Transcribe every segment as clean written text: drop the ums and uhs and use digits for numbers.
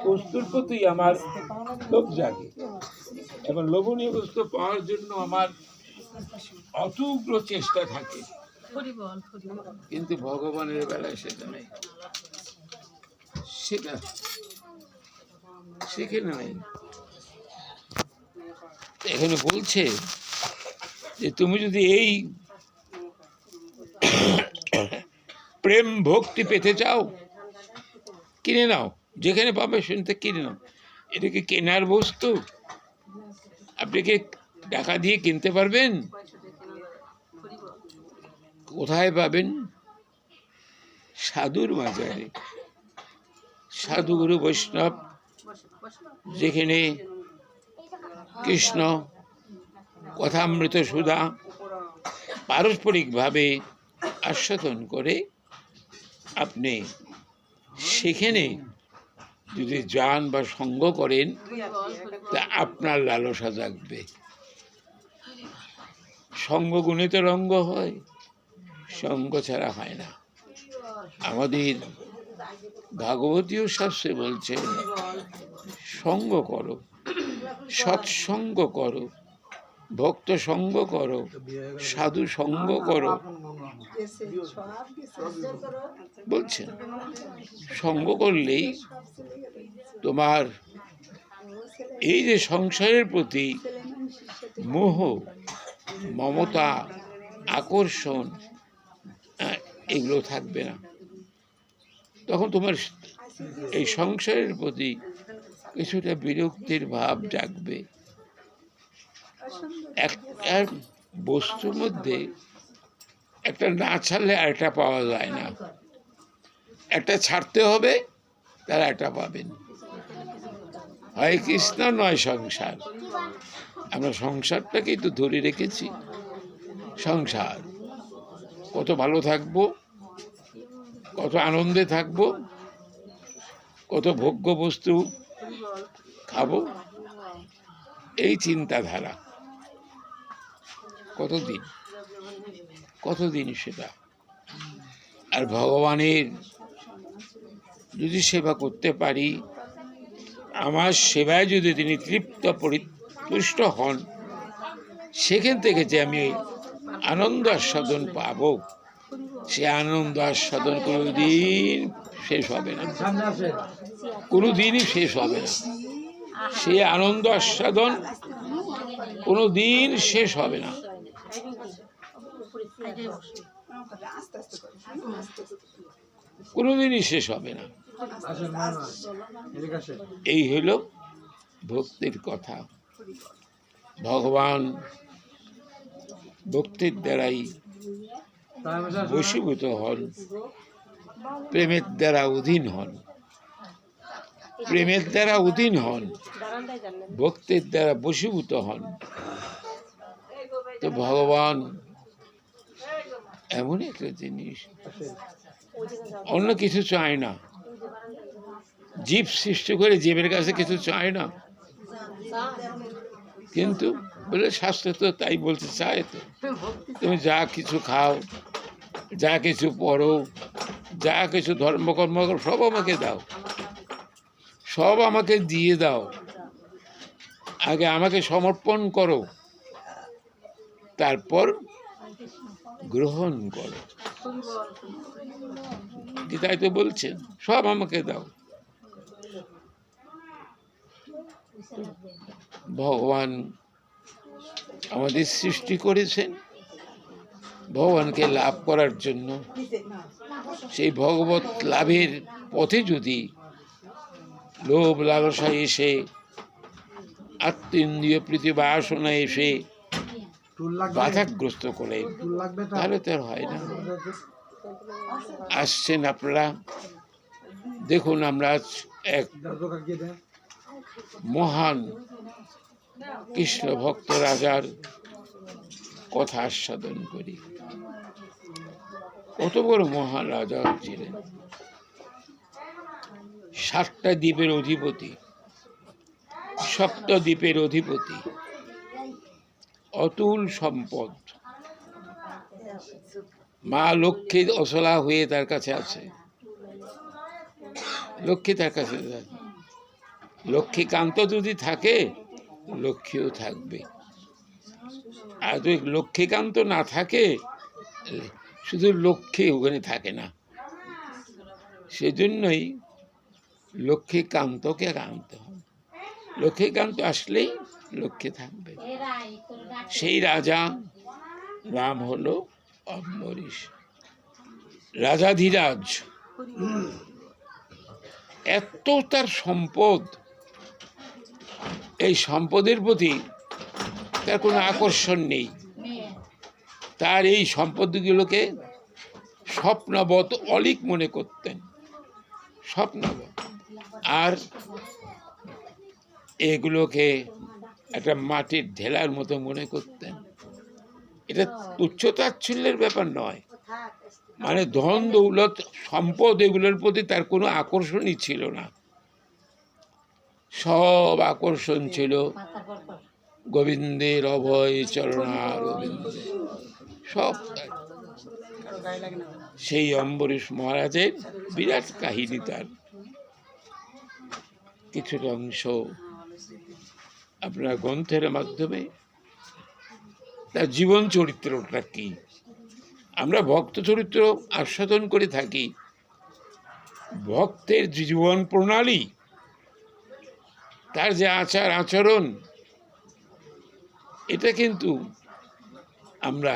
বস্তুর প্রতি আমার লোভ জাগে এবং লোভনীয় বস্তু পাওয়ার জন্য আমার অতুগ্র চেষ্টা থাকে, কিন্তু ভগবানের বেলায় সেটা নেই, সেটা সেখানে নেই। এখানে বলছে যে তুমি যদি এই প্রেম ভক্তি পেতে চাও, কিনে নাও, যেখানে পাবে সেখানে কিনে নাও। এটা কি কেনার বস্তু? আপনি কি টাকা দিয়ে কিনতে পারবেন? কোথায় পাবেন? সাধুর বাজারে, সাধুগুরু বৈষ্ণব যেখানে কৃষ্ণ কথামৃত সুধা পারস্পরিকভাবে আস্বাদন করে, আপনি সেখানে যদি যান বা সঙ্গ করেন, তা আপনার লালসা জাগবে। সঙ্গগুণে তো রঙ্গ হয়, সঙ্গ ছাড়া হয় না। আমাদের ভাগবতীয় শাস্ত্রে বলছেন, সঙ্গ করো, সৎসঙ্গ করো, ভক্ত সঙ্গ করো, সাধু সঙ্গ করো, বলছেন। সঙ্গ করলেই তোমার এই যে সংসারের প্রতি মোহ, মমতা, আকর্ষণ, এগুলো থাকবে না। তখন তোমার এই সংসারের প্রতি কিছুটা বিরক্তির ভাব জাগবে। একটা বস্তুর মধ্যে একটা না ছাড়লে আরেকটা পাওয়া যায় না, একটা ছাড়তে হবে, তারা একটা পাবেন। হয় কৃষ্ণ নয় সংসার। আমরা সংসারটাকেই তো ধরে রেখেছি। সংসার, কত ভালো থাকবো, কত আনন্দে থাকবো, কত ভোগ্য বস্তু খাবো, এই চিন্তাধারা কতদিন সেটা। আর ভগবানের যদি সেবা করতে পারি, আমার সেবায় যদি তিনি তৃপ্ত পরিতুষ্ট হন, সেখান থেকে যে আমি আনন্দ আস্বাদন পাব, সে আনন্দ আস্বাদন কোনোদিন শেষ হবে না, কোনোদিনই শেষ হবে না। সে আনন্দ আস্বাদন কোনোদিন শেষ হবে না। কোনোদিনই শেষ হবে না। এই হল ভক্তির কথা। ভগবান ভক্তির দ্বারাই বশীভূত হন, প্রেমের দ্বারা অধীন হন, প্রেমের দ্বারা অধীন হন, ভক্তির দ্বারা বশীভূত হন। তো ভগবান এমন একটা জিনিস, অন্য কিছু চায় না। জীব সৃষ্টি করে জীবের কাছে কিছু চায় না, কিন্তু বলে শাস্ত্র তো তাই বলতে চায়। তো তুমি যা কিছু খাও, যা কিছু পড়ো, যা কিছু ধর্মকর্ম করো, সব আমাকে দাও, সব আমাকে দিয়ে দাও, আগে আমাকে সমর্পণ করো, তারপর গ্রহণ করো। গীতায় তো বলছেন, সব আমাকে দাও। ভগবান আমাদের সৃষ্টি করেছেন ভগবানকে লাভ করার জন্য। সেই ভগবত লাভের পথে যদি লোভ লালসা এসে, আত্মেন্দ্রিয় প্রীতি বাসনা এসে বাধাগ্রস্ত করে, তাহলে তো আর হয় না। আসছেন আপনারা, দেখুন আমরা এক মহান কৃষ্ণ ভক্ত রাজার কথা আস্বাদন করি। কত বড় মহান রাজা ছিলেন, 7টা দ্বীপের অধিপতি, সপ্তদ্বীপের অধিপতি, অতুল সম্পদ। মা লক্ষ্মী অচলা হয়ে তার কাছে আছে, লক্ষ্মী তার কাছে লক্ষ্মীকান্ত যদি থাকে লক্ষ্মীও থাকবে, আর যদি লক্ষ্মীকান্ত না থাকে শুধু লক্ষ্মী ওখানে থাকে না। সেজন্যই লক্ষ্মীকান্তকে আনতে হবে। লক্ষ্মীকান্ত আসলেই লক্ষ্মী থাকবে। সেই রাজা নাম হলো অম্বরীশ। রাজাধিরাজ, এত তার সম্পদ, এই সম্পদের প্রতি তার কোনো আকর্ষণ নেই। তার এই সম্পদগুলোকে স্বপ্নবৎ অলীক মনে করতেন, স্বপ্নবৎ, আর এগুলোকে একটা মাটির ঢেলার মতো মনে করতেন। এটা তুচ্ছ-তাচ্ছিল্যের ব্যাপার নয়, মানে ধন দৌলত সম্পদ এগুলোর প্রতি তার কোনো আকর্ষণই ছিল না। সব আকর্ষণ ছিল গোবিন্দের অভয় চরণারবিন্দে, সব। সেই অম্বরীশ মহারাজের বিরাট কাহিনী, তার কিছুটা অংশ আপনার গ্রন্থের মাধ্যমে তার জীবন চরিত্রটা কি। আমরা ভক্ত চরিত্র আস্বাদন করে থাকি, ভক্তের জীবন প্রণালী, তার যে আচার আচরণ, এটা কিন্তু আমরা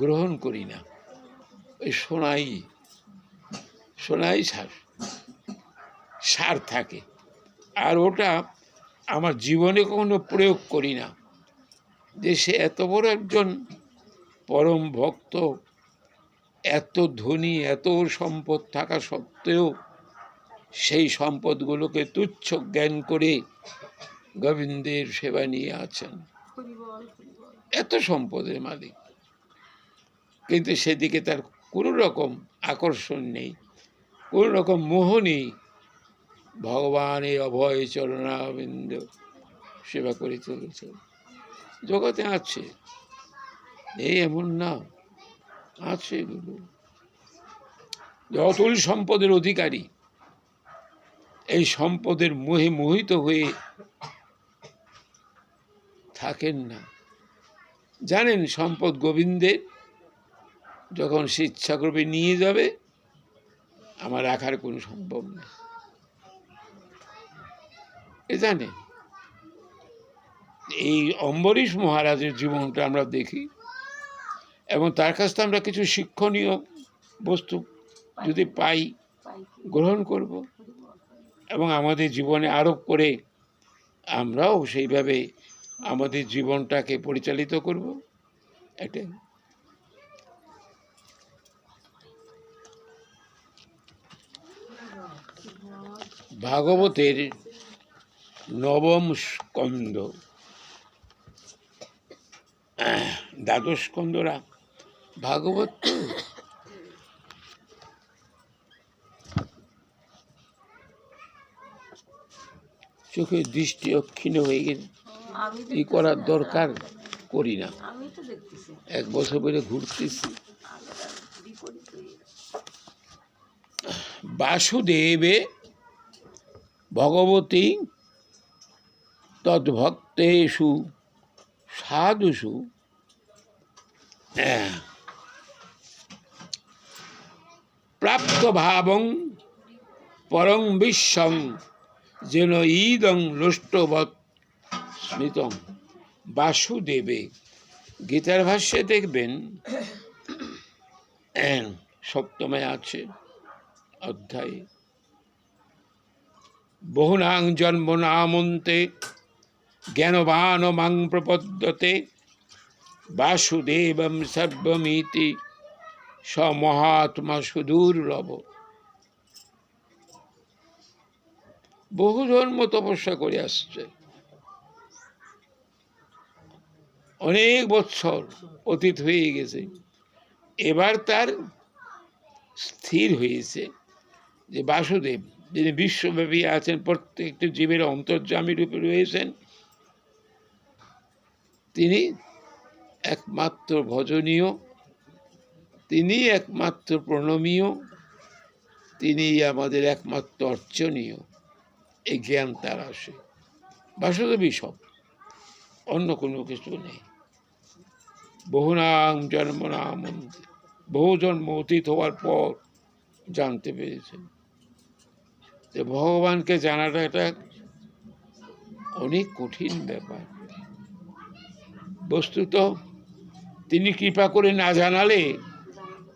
গ্রহণ করি না। ওই শোনাই সার থাকে, আর ওটা আমার জীবনে কখনো প্রয়োগ করি না। যে সে এত বড় একজন পরম ভক্ত, এত ধনী, এত সম্পদ থাকা সত্ত্বেও সেই সম্পদগুলোকে তুচ্ছ জ্ঞান করে গোবিন্দের সেবা নিয়ে আছেন। এত সম্পদের মালিক, কিন্তু সেদিকে তার কোনো রকম আকর্ষণ নেই, কোনো রকম মোহ নেই। ভগবানের অভয় চরণারবিন্দ সেবা করে চলেছে। জগতে আছে, এই এমন না, আছে এগুলো। অতুল সম্পদের অধিকারী, এই সম্পদের মোহে মোহিত হয়ে থাকেন না। জানেন সম্পদ গোবিন্দের, যখন সে ইচ্ছা করবে নিয়ে যাবে, আমার রাখার কোনো সম্ভব নেই, এ জানে। এই অম্বরীশ মহারাজের জীবনটা আমরা দেখি, এবং তার কাছ থেকে আমরা কিছু শিক্ষণীয় বস্তু যদি পাই, গ্রহণ করব এবং আমাদের জীবনে আরোপ করে আমরাও সেইভাবে আমাদের জীবনটাকে পরিচালিত করব। এটাই ভাগবতের নবম স্কন্দ, দ্বাদশ স্কন্দরা ভাগবত। চোখের দৃষ্টি অক্ষীণ হয়ে গেছে, এই করার দরকার করি না। এক বছর ধরে ঘুরতেছি। বাসুদেবে ভগবতী তদ্ভক্তেষু সাধুষু প্রাপ্ত ভাবং পরং বিশ্বং যেন ঈদং লোষ্টবৎ স্মৃতং। বাসুদেবে, গীতার ভাষ্যে দেখবেন সপ্তমে আছে অধ্যায়ে, বহুনাং জন্মনামন্তে জ্ঞানবান মাং প্রপদ্যতে বাসুদেবম সর্বমিতি স মহাত্মা সুদূর্লভ। বহু জন্ম তপস্যা করে আসছে, অনেক বৎসর অতীত হয়ে গেছে, এবার তার স্থির হয়েছে যে বাসুদেব যিনি বিশ্বব্যাপী আছেন, প্রত্যেকটি জীবের অন্তর্যামী রূপে রয়েছেন, তিনি একমাত্র ভজনীয়, তিনি একমাত্র প্রণমীয়, তিনি আমাদের একমাত্র অর্চনীয়। এই জ্ঞান তার আসে। বাসুদেবী সব, অন্য কোনো কিছু নেই। বহু নাম জন্ম নাম, বহু জন্ম অতীত হওয়ার পর জানতে পেরেছেন যে ভগবানকে জানাটা এটা অনেক কঠিন ব্যাপার। বস্তুত তিনি কৃপা করে না জানালে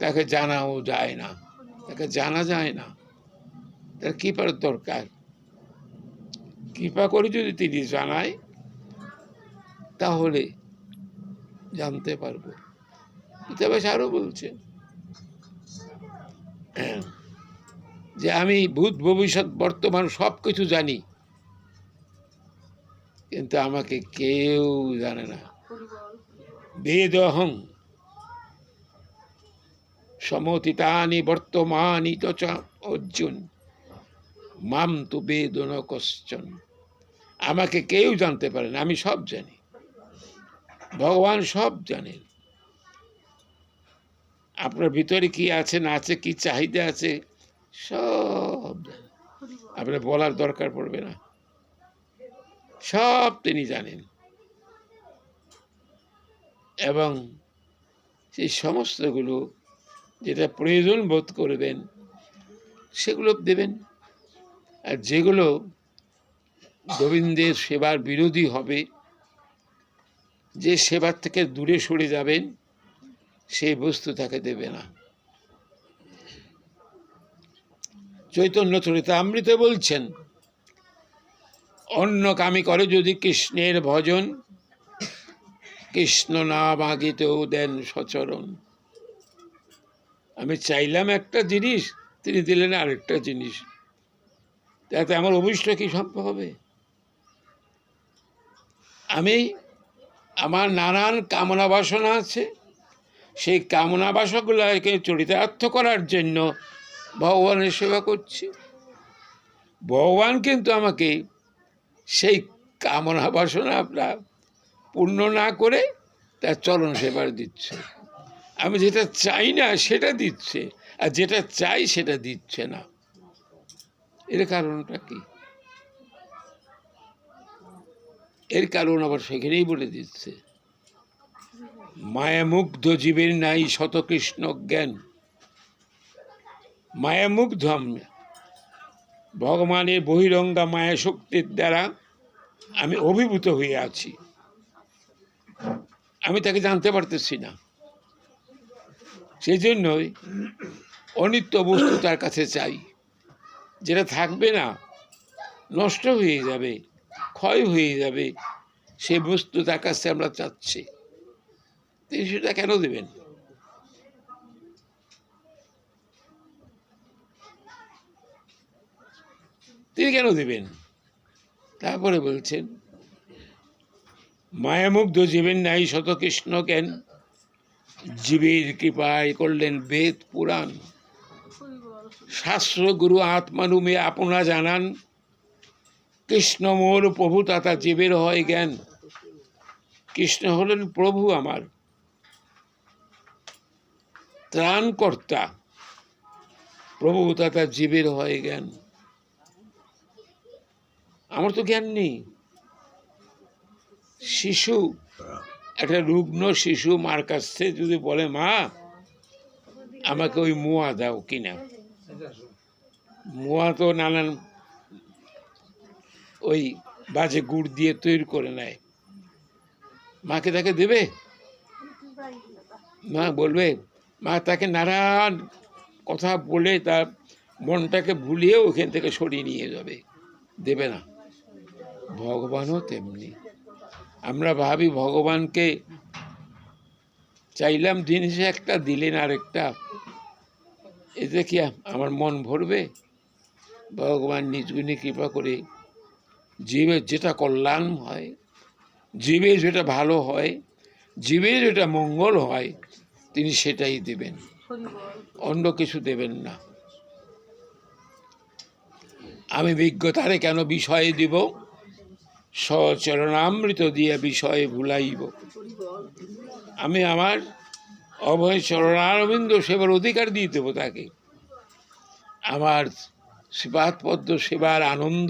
তাকে জানাও যায় না, তাকে জানা যায় না। তার কৃপার দরকার। কৃপা করে যদি তিনি জানায় তাহলে জানতে পারবো। কিতাবে আরো বলছেন যে আমি ভূত ভবিষ্যৎ বর্তমান সব কিছু জানি, কিন্তু আমাকে কেউ জানে না। বেদহং সমতিতানি বর্তমানি চ অর্জুন মাম তু বেদ ন কশ্চন। আমাকে কেউ জানতে পারে না, আমি সব জানি। ভগবান সব জানেন। আপনার ভিতরে কি আছে না আছে, কি চাহিদা আছে, সব জানেন। আপনার বলার দরকার পড়বে না, সব তিনি জানেন। এবং সেই সমস্তগুলো যেটা প্রয়োজন বোধ করবেন সেগুলো দেবেন। আর যেগুলো গোবিন্দের সেবার বিরোধী হবে, যে সেবার থেকে দূরে সরে যাবেন, সেই বস্তু তাকে দেবে না। চৈতন্য চরিতামৃতে বলছেন, অন্য কামি করে যদি কৃষ্ণের ভজন, কৃষ্ণ নাম আগিতেও দেন সচরণ। আমি চাইলাম একটা জিনিস, তিনি দিলেন আরেকটা জিনিস, তাতে আমার অভিষ্ট কি সম্ভব হবে? আমার নানান কামনা বাসনা আছে, সেই কামনা বাসনাগুলোকে চরিতার্থ করার জন্য ভগবানের সেবা করছি। ভগবান কিন্তু আমাকে সেই কামনা বাসনা পূর্ণ না করে তার চরণ সেবার দিচ্ছে। আমি যেটা চাই না সেটা দিচ্ছে, আর যেটা চাই সেটা দিচ্ছে না। এর কারণটা কি? এর কারণ আবার সেখানেই বলে দিচ্ছে, মায়ামুগ্ধ জীবের নাই শত কৃষ্ণ জ্ঞান। মায়ামুগ্ধ আমরা, ভগবানের বহিরঙ্গা মায়া শক্তির দ্বারা আমি অভিভূত হয়ে আছি, আমি তাকে জানতে পারতেছি না। সেই জন্যই অনিত্য বস্তু তার কাছে চাই, যেটা থাকবে না, নষ্ট হয়ে যাবে, ক্ষয় হয়ে যাবে, সেই বস্তু তার কাছে আমরা চাচ্ছি। তিনি সেটা কেন দেবেন? তিনি কেন দেবেন? তারপরে বলছেন, মায়ামুগ্ধ জীবের নাই শত কৃষ্ণ জ্ঞান, জীবের কৃপায় করলেন বেদ পুরাণ। শাস্ত্র গুরু আত্মানুমে আপনা জানান, কৃষ্ণ মোর প্রভু তাতা জীবের হয় জ্ঞান। কৃষ্ণ হলেন প্রভু আমার, ত্রাণকর্তা। প্রভু তাতা জীবের হয় জ্ঞান। আমার তো জ্ঞান নেই। শিশু, একটা রুগ্ন শিশু মার কাছ থেকে যদি বলে, মা আমাকে ওই মোয়া দাও কিনা, মোয়া তো নানান ওই বাজে গুড় দিয়ে তৈরি করে নেয়, মাকে তাকে দেবে? মা বলবে, মা তাকে নানান কথা বলে তার মনটাকে ভুলিয়ে ওখান থেকে সরিয়ে নিয়ে যাবে, দেবে না। ভগবানও তেমনি। আমরা ভাবি ভগবানকে চাইলাম জিনিস একটা, দিলেন আরেকটা, এতে কি আমার মন ভরবে? ভগবান নিজগুণে কৃপা করে জীবের যেটা কল্যাণ হয়, জীবের যেটা ভালো হয়, জীবের যেটা মঙ্গল হয়, তিনি সেটাই দেবেন, অন্য কিছু দেবেন না। আমি বিজ্ঞতারে কেন বিষয়ে দিব, সচরণামৃত দিয়ে বিষয়ে ভুলাইব। আমি আমার অভয় চরণারবিন্দ সেবার অধিকার দিয়ে দেবো তাকে। আমার সেবাত পদ্ম সেবার আনন্দ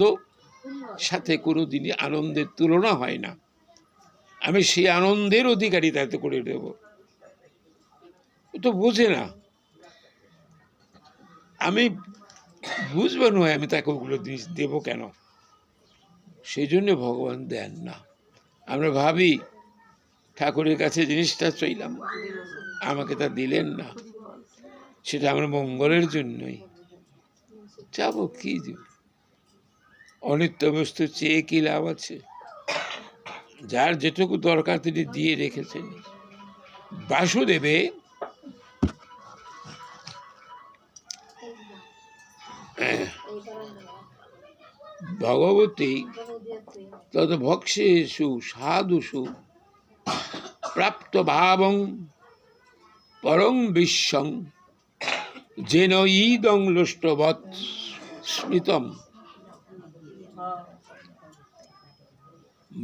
সাথে কোনোদিনই আনন্দের তুলনা হয় না। আমি সেই আনন্দের অধিকারী তাতে করে দেব। ও তো বোঝে না, আমি বুঝবো নয় আমি তাকে ওগুলো দেব কেন। সেই জন্য ভগবান দেন না। আমরা ভাবি ঠাকুরের কাছে জিনিসটা চাইলাম, আমাকে তা দিলেন না, সেটা আমার মঙ্গলের জন্যই। চাবো কি দিব? অনিত্য বস্তু চেয়ে কি লাভ আছে? যার যেটুকু দরকার তিনি দিয়ে রেখেছেন। বাসুদেবে ভগবতী তত ভক্ষেষু সাধুষু প্রাপ্ত ভাবং পরং বিশ্বং যেন ঈদং লুষ্টবৎ স্মৃতম।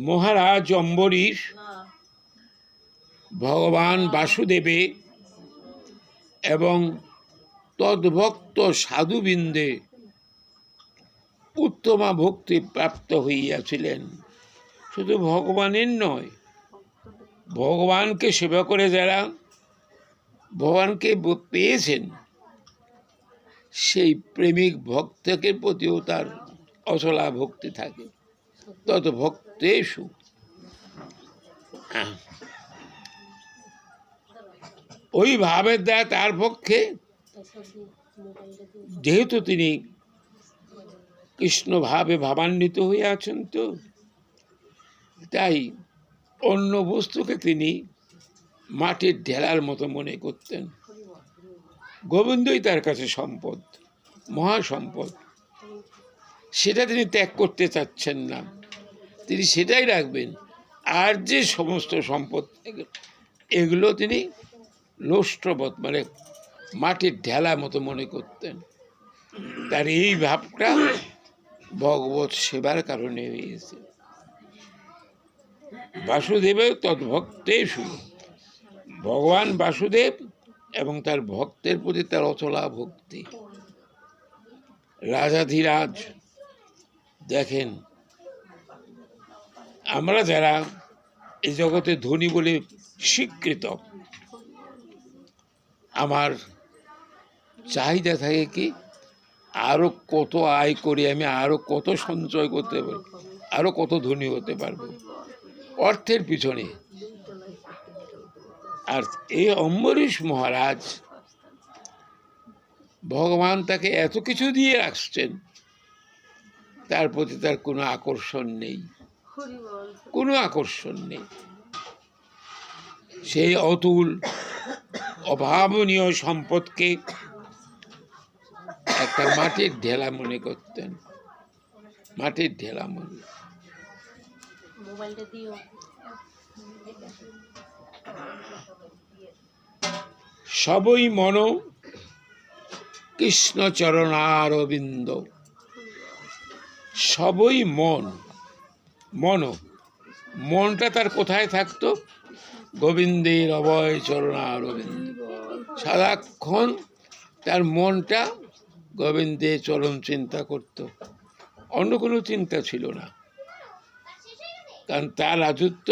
মহারাজ অম্বরীশ ভগবান বাসুদেবে এবং তদ্ভক্ত সাধুবৃন্দে উত্তমা ভক্তি প্রাপ্ত হইয়াছিলেন। শুধু ভগবানের নয়, ভগবানকে সেবা করে যারা ভগবানকে পেয়েছেন সেই প্রেমিক ভক্তের প্রতিও তার অচলা ভক্তি থাকে। তত ভক্তেষু, ওই ভাবের দ্বারা তার পক্ষে, যেহেতু তিনি কৃষ্ণ ভাবে ভাবান্বিত হয়ে আছেন, তো তাই অন্য বস্তুকে তিনি মাটির ঢেলার মতো মনে করতেন। গোবিন্দই তার কাছে সম্পদ, মহাসম্পদ। সেটা তিনি ত্যাগ করতে চাচ্ছেন না, তিনি সেটাই রাখবেন। আর যে সমস্ত সম্পদ এগুলো তিনি লোষ্টবৎ মানে মাটির ঢেলা মতো মনে করতেন। তার এই ভাবটা ভগবত সেবার কারণে হয়েছে। বাসুদেবের তদ্ভক্তেষু, ভগবান বাসুদেব এবং তার ভক্তের প্রতি তার অচলা ভক্তি। রাজাধিরাজ দেখেন, আমরা যারা এই জগতে ধনী বলে স্বীকৃত, আমার চাহিদা থাকে কি আরো কত আয় করে আমি আরো কত সঞ্চয় করতে পারবো, আরো কত ধনী হতে পারবো, অর্থের পিছনে। আর এই অম্বরীশ মহারাজ, ভগবান তাকে এত কিছু দিয়ে রাখছেন, তার প্রতি তার কোনো আকর্ষণ নেই, কোনো আকর্ষণ নেই। সেই অতুল অভাবনীয় সম্পদকে একটা মাটির ঢেলা মনে করতেন, মাটির ঢেলা মনে। সবই মন কৃষ্ণ চরণারবিন্দ। সবই মন, মনটা তার কোথায় থাকতো? গোবিন্দের অভয় চরণারবিন্দ। সারাক্ষণ তার মনটা গোবিন্দের চরণ চিন্তা করত, অন্য কোনো চিন্তা ছিল না। কারণ তার রাজত্ব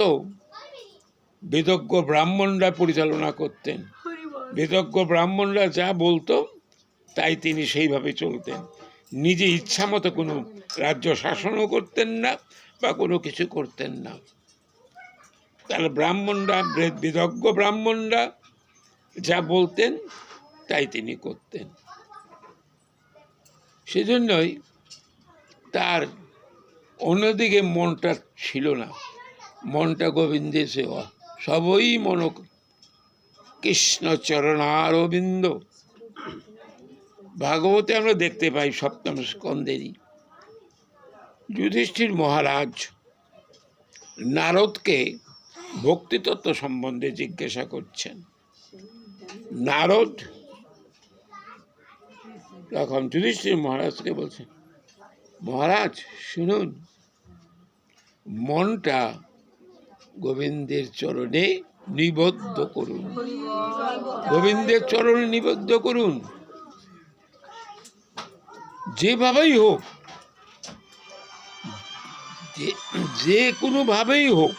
বেদজ্ঞ ব্রাহ্মণরা পরিচালনা করতেন। বেদজ্ঞ ব্রাহ্মণরা যা বলতো তাই তিনি সেইভাবে চলতেন। নিজে ইচ্ছা মতো কোনো রাজ্য শাসনও করতেন না বা কোনো কিছু করতেন না। তাহলে ব্রাহ্মণরা, বেদজ্ঞ ব্রাহ্মণরা যা বলতেন তাই তিনি করতেন। সেজন্যই তার অন্যদিকে মনটা ছিল না, মনটা গোবিন্দের সেবা। সবই মন কৃষ্ণ চরণারবিন্দ। ভাগবতে আমরা দেখতে পাই সপ্তম স্কন্ধেরই যুধিষ্ঠির মহারাজ নারদকে ভক্তিতত্ত্ব সম্বন্ধে জিজ্ঞাসা করছেন। নারদ তখন যুধিষ্ঠির মহারাজকে বলছেন, মহারাজ শুনুন, মনটা গোবিন্দের চরণে নিবদ্ধ করুন, গোবিন্দের চরণে নিবদ্ধ করুন। যেভাবেই হোক যে যে কোনোভাবেই হোক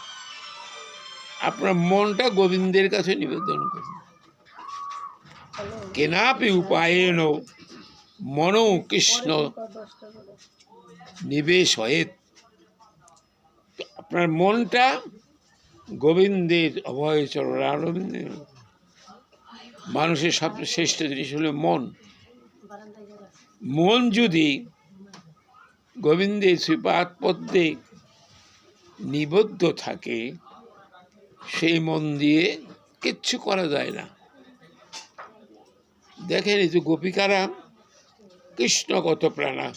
আপনার মনটা গোবিন্দের কাছে নিবেদন করুন। কেনাপি উপায়েন মনো কৃষ্ণ নিবেশ হয়েত। আপনার মনটা গোবিন্দের অভয় চরণারবিন্দে। মানুষের সবচেয়ে শ্রেষ্ঠ জিনিস হলো মন। মন যদি গোবিন্দের শ্রীপাদ পদ্মে নিবদ্ধ থাকে, সেই মন দিয়ে কিচ্ছু করা যায় না। দেখেন এই যে গোপিকারা কৃষ্ণগত প্রাণা,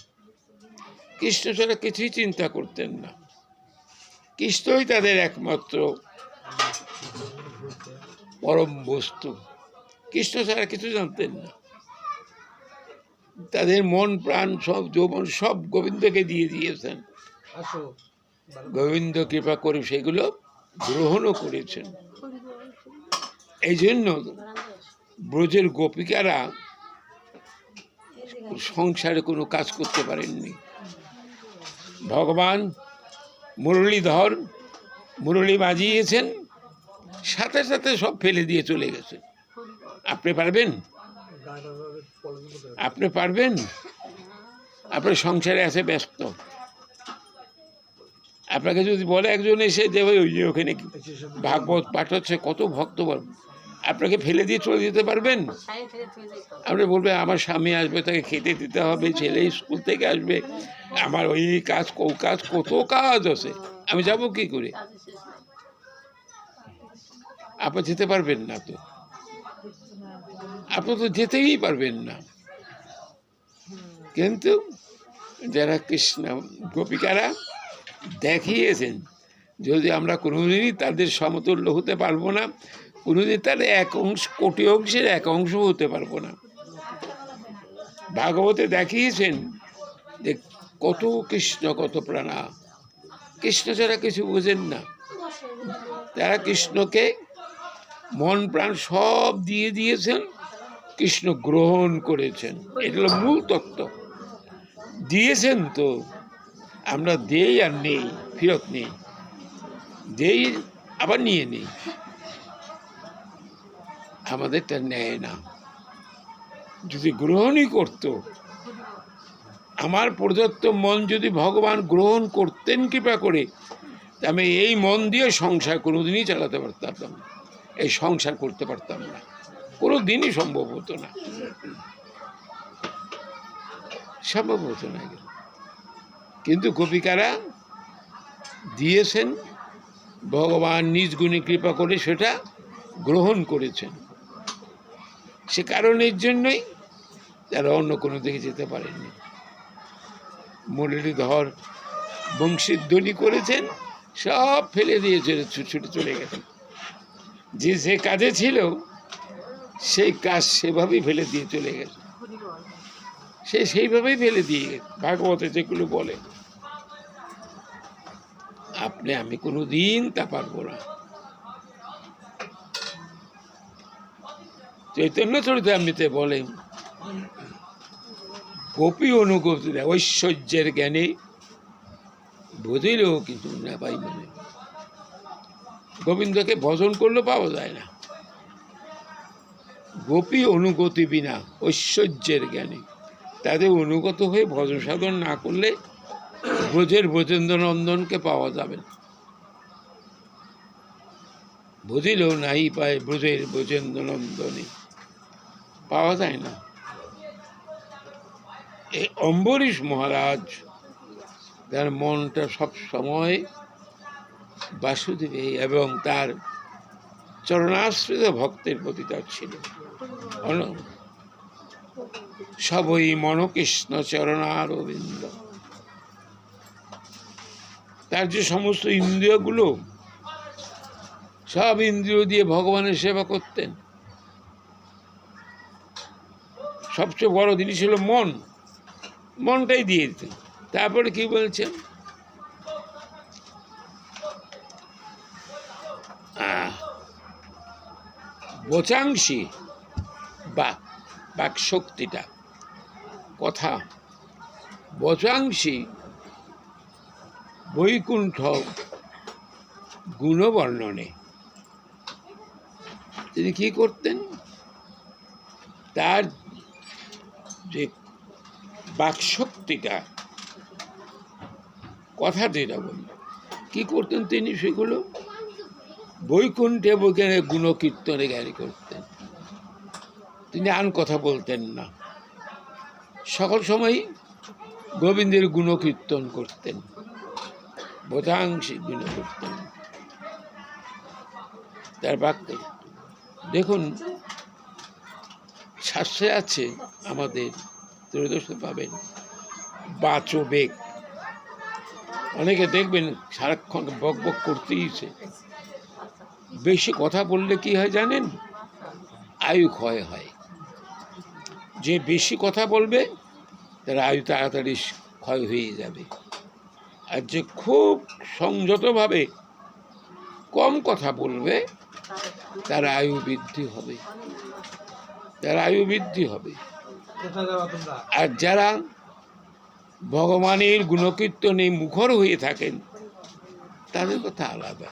কৃষ্ণ ছাড়া কিছুই চিন্তা করতেন না। কৃষ্ণই তাদের একমাত্র পরম বস্তু, কৃষ্ণ ছাড়া কিছু জানতেন না। তাদের মন প্রাণ সব যৌবন সব গোবিন্দকে দিয়ে দিয়েছেন। গোবিন্দ কৃপা করে সেগুলো গ্রহণও করেছেন। এই জন্য ব্রজের গোপিকারা সংসারে কোনো কাজ করতে পারেননি। ভগবান মুরলীধর মুরলী বাজিয়েছেন, সাথে সাথে সব ফেলে দিয়ে চলে গেছে। আপনি পারবেন? আপনি পারবেন? আপনার সংসারে আছে ব্যস্ত, আপনাকে যদি বলে একজন এসে যে ওই যে ওখানে ভাগবত পাঠ হচ্ছে, কত ভক্ত বল, আপনাকে ফেলে দিয়ে চলে যেতে পারবেন? আপনি বলবেন আমার স্বামী আসবে, তাকে খেতে দিতে হবে, ছেলে স্কুল থেকে আসবে, আমার ওই কাজ কত কাজ আছে, আমি যাব কি করে? আপনি যেতে পারবেন না, তো আপনি তো যেতেই পারবেন না। কিন্তু যারা কৃষ্ণ গোপিকারা দেখিয়েছেন, যদি আমরা কোনোদিনই তাদের সমতুল্য হতে পারবো না, কোনোদিন তাদের কোটি অংশের এক অংশ হতে পারবো না। ভাগবতে দেখিয়েছেন যে কত কৃষ্ণ কত প্রাণা, কৃষ্ণ ছাড়া কিছু বোঝেন না। তারা কৃষ্ণকে মন প্রাণ সব দিয়ে দিয়েছেন, কৃষ্ণ গ্রহণ করেছেন। এটা হলো মূল তত্ত্ব। দিয়েছেন তো, আমরা দেই আর নেই, ফেরত নেই, দেই আবার নিয়ে নেই, আমাদেরটা নেয় না। যদি গ্রহণই করত, আমার প্রদত্ত মন যদি ভগবান গ্রহণ করতেন কৃপা করে, আমি এই মন দিয়ে সংসার কোনোদিনই চালাতে পারতাম না, এই সংসার করতে পারতাম না, কোনো দিনই সম্ভব হতো না, সম্ভব হতো না। কিন্তু গোপিকারা দিয়েছেন, ভগবান নিজ গুণে কৃপা করে সেটা গ্রহণ করেছেন। সে কারণের জন্যই তারা অন্য কোনো দিকে যেতে পারেননি। মুরলীধর বংশীধ্বনি করেছেন, সব ফেলে দিয়ে ছুটে চলে গেছেন। যে কাজে ছিল সেই কাজ সেভাবেই ফেলে দিয়ে চলে গেছে, সেইভাবেই ফেলে দিয়ে গেছে। ভাগবতে যেগুলো বলে, আপনি আমি কোনো দিন তা পারবো না। চৈতন্য চরিতামৃতে বলেন, গোপী অনুগতি ঐশ্বর্যের জ্ঞানে বুঝিলেও কিন্তু না পাই। মানে গোবিন্দকে ভজন করলেও পাওয়া যায় না। গোপী অনুগতি বিনা ঐশ্বর্যের জ্ঞানে, তাদের অনুগত হয়ে ভজন সাধন না করলে ব্রজের ব্রজেন্দ্র নন্দনকে পাওয়া যাবে না। বুঝিলেও নাই পায় ব্রজের ব্রজেন্দ্র নন্দনে, পাওয়া যায় না। এই অম্বরীশ মহারাজ, তার মনটা সব সময় বাসুদেবে এবং তার চরণাশ্রিত ভক্তের প্রতি তার ছিল। সবই মনকৃষ্ণ চরণারবিন্দ। তার যে সমস্ত ইন্দ্রিয়গুলো, সব ইন্দ্রিয় দিয়ে ভগবানের সেবা করতেন। সবচেয়ে বড় জিনিস ছিল মন, মনটাই দিয়ে দিতেন। তারপরে কি বলছেন, বচাংশী বাক শক্তিটা, কথা বচাংশী বৈকুণ্ঠ গুণবর্ণনে তিনি কি করতেন? তার যে বাকশক্তিটা, কথা যেটা বলি, কি করতেন তিনি? সেগুলো বৈকুণ্ঠে বৈকুণ্ঠে গুণকীর্তনে জ্ঞানী করতেন। তিনি আন কথা বলতেন না, সকল সময় গোবিন্দের গুণকীর্তন করতেন, বোধাংশী গুণ করতেন। তার বাক্য দেখুন, শাস্ত্রে আছে আমাদের, ত্রয়োদশে পাবেন বাচবেগ। অনেকে দেখবেন সারাক্ষণ বক বক করতেইছে। বেশি কথা বললে কি হয় জানেন? আয়ু ক্ষয় হয়। যে বেশি কথা বলবে তার আয়ু তাড়াতাড়ি ক্ষয় হয়ে যাবে, আর যে খুব সংযতভাবে কম কথা বলবে তার আয়ু বৃদ্ধি হবে, তার আয়ু বৃদ্ধি হবে। আর যারা ভগবানের গুণকীর্তনে মুখর হয়ে থাকেন তাদের কথা আলাদা।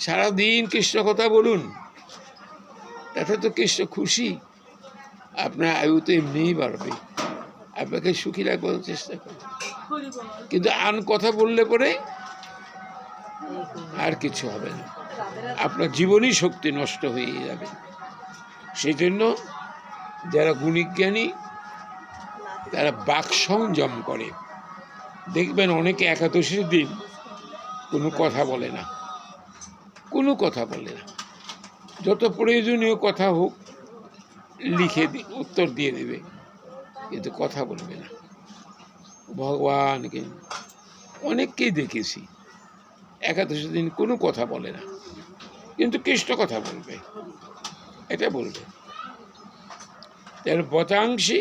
সারাদিন কৃষ্ণ কথা বলুন, তাতে তো কৃষ্ণ খুশি, আপনার আয়ু তো এমনিই বাড়বে, আপনাকে সুখী রাখবার চেষ্টা করুন। কিন্তু আন কথা বললে পরে আর কিছু হবে না, আপনার জীবনী শক্তি নষ্ট হয়ে যাবে। সেই জন্য যারা গুণীজ্ঞানী তারা বাক সংযম করে। দেখবেন অনেকে একাদশীর দিন কোনো কথা বলে না, কোনো কথা বলে না। যত প্রয়োজনীয় কথা হোক লিখে উত্তর দিয়ে দেবে, কিন্তু কথা বলবে না। ভগবানকে অনেককেই দেখেছি একাদশীর দিন কোনো কথা বলে না, কিন্তু কৃষ্ণ কথা বলবে, এটা বলবে। তার বতাংশী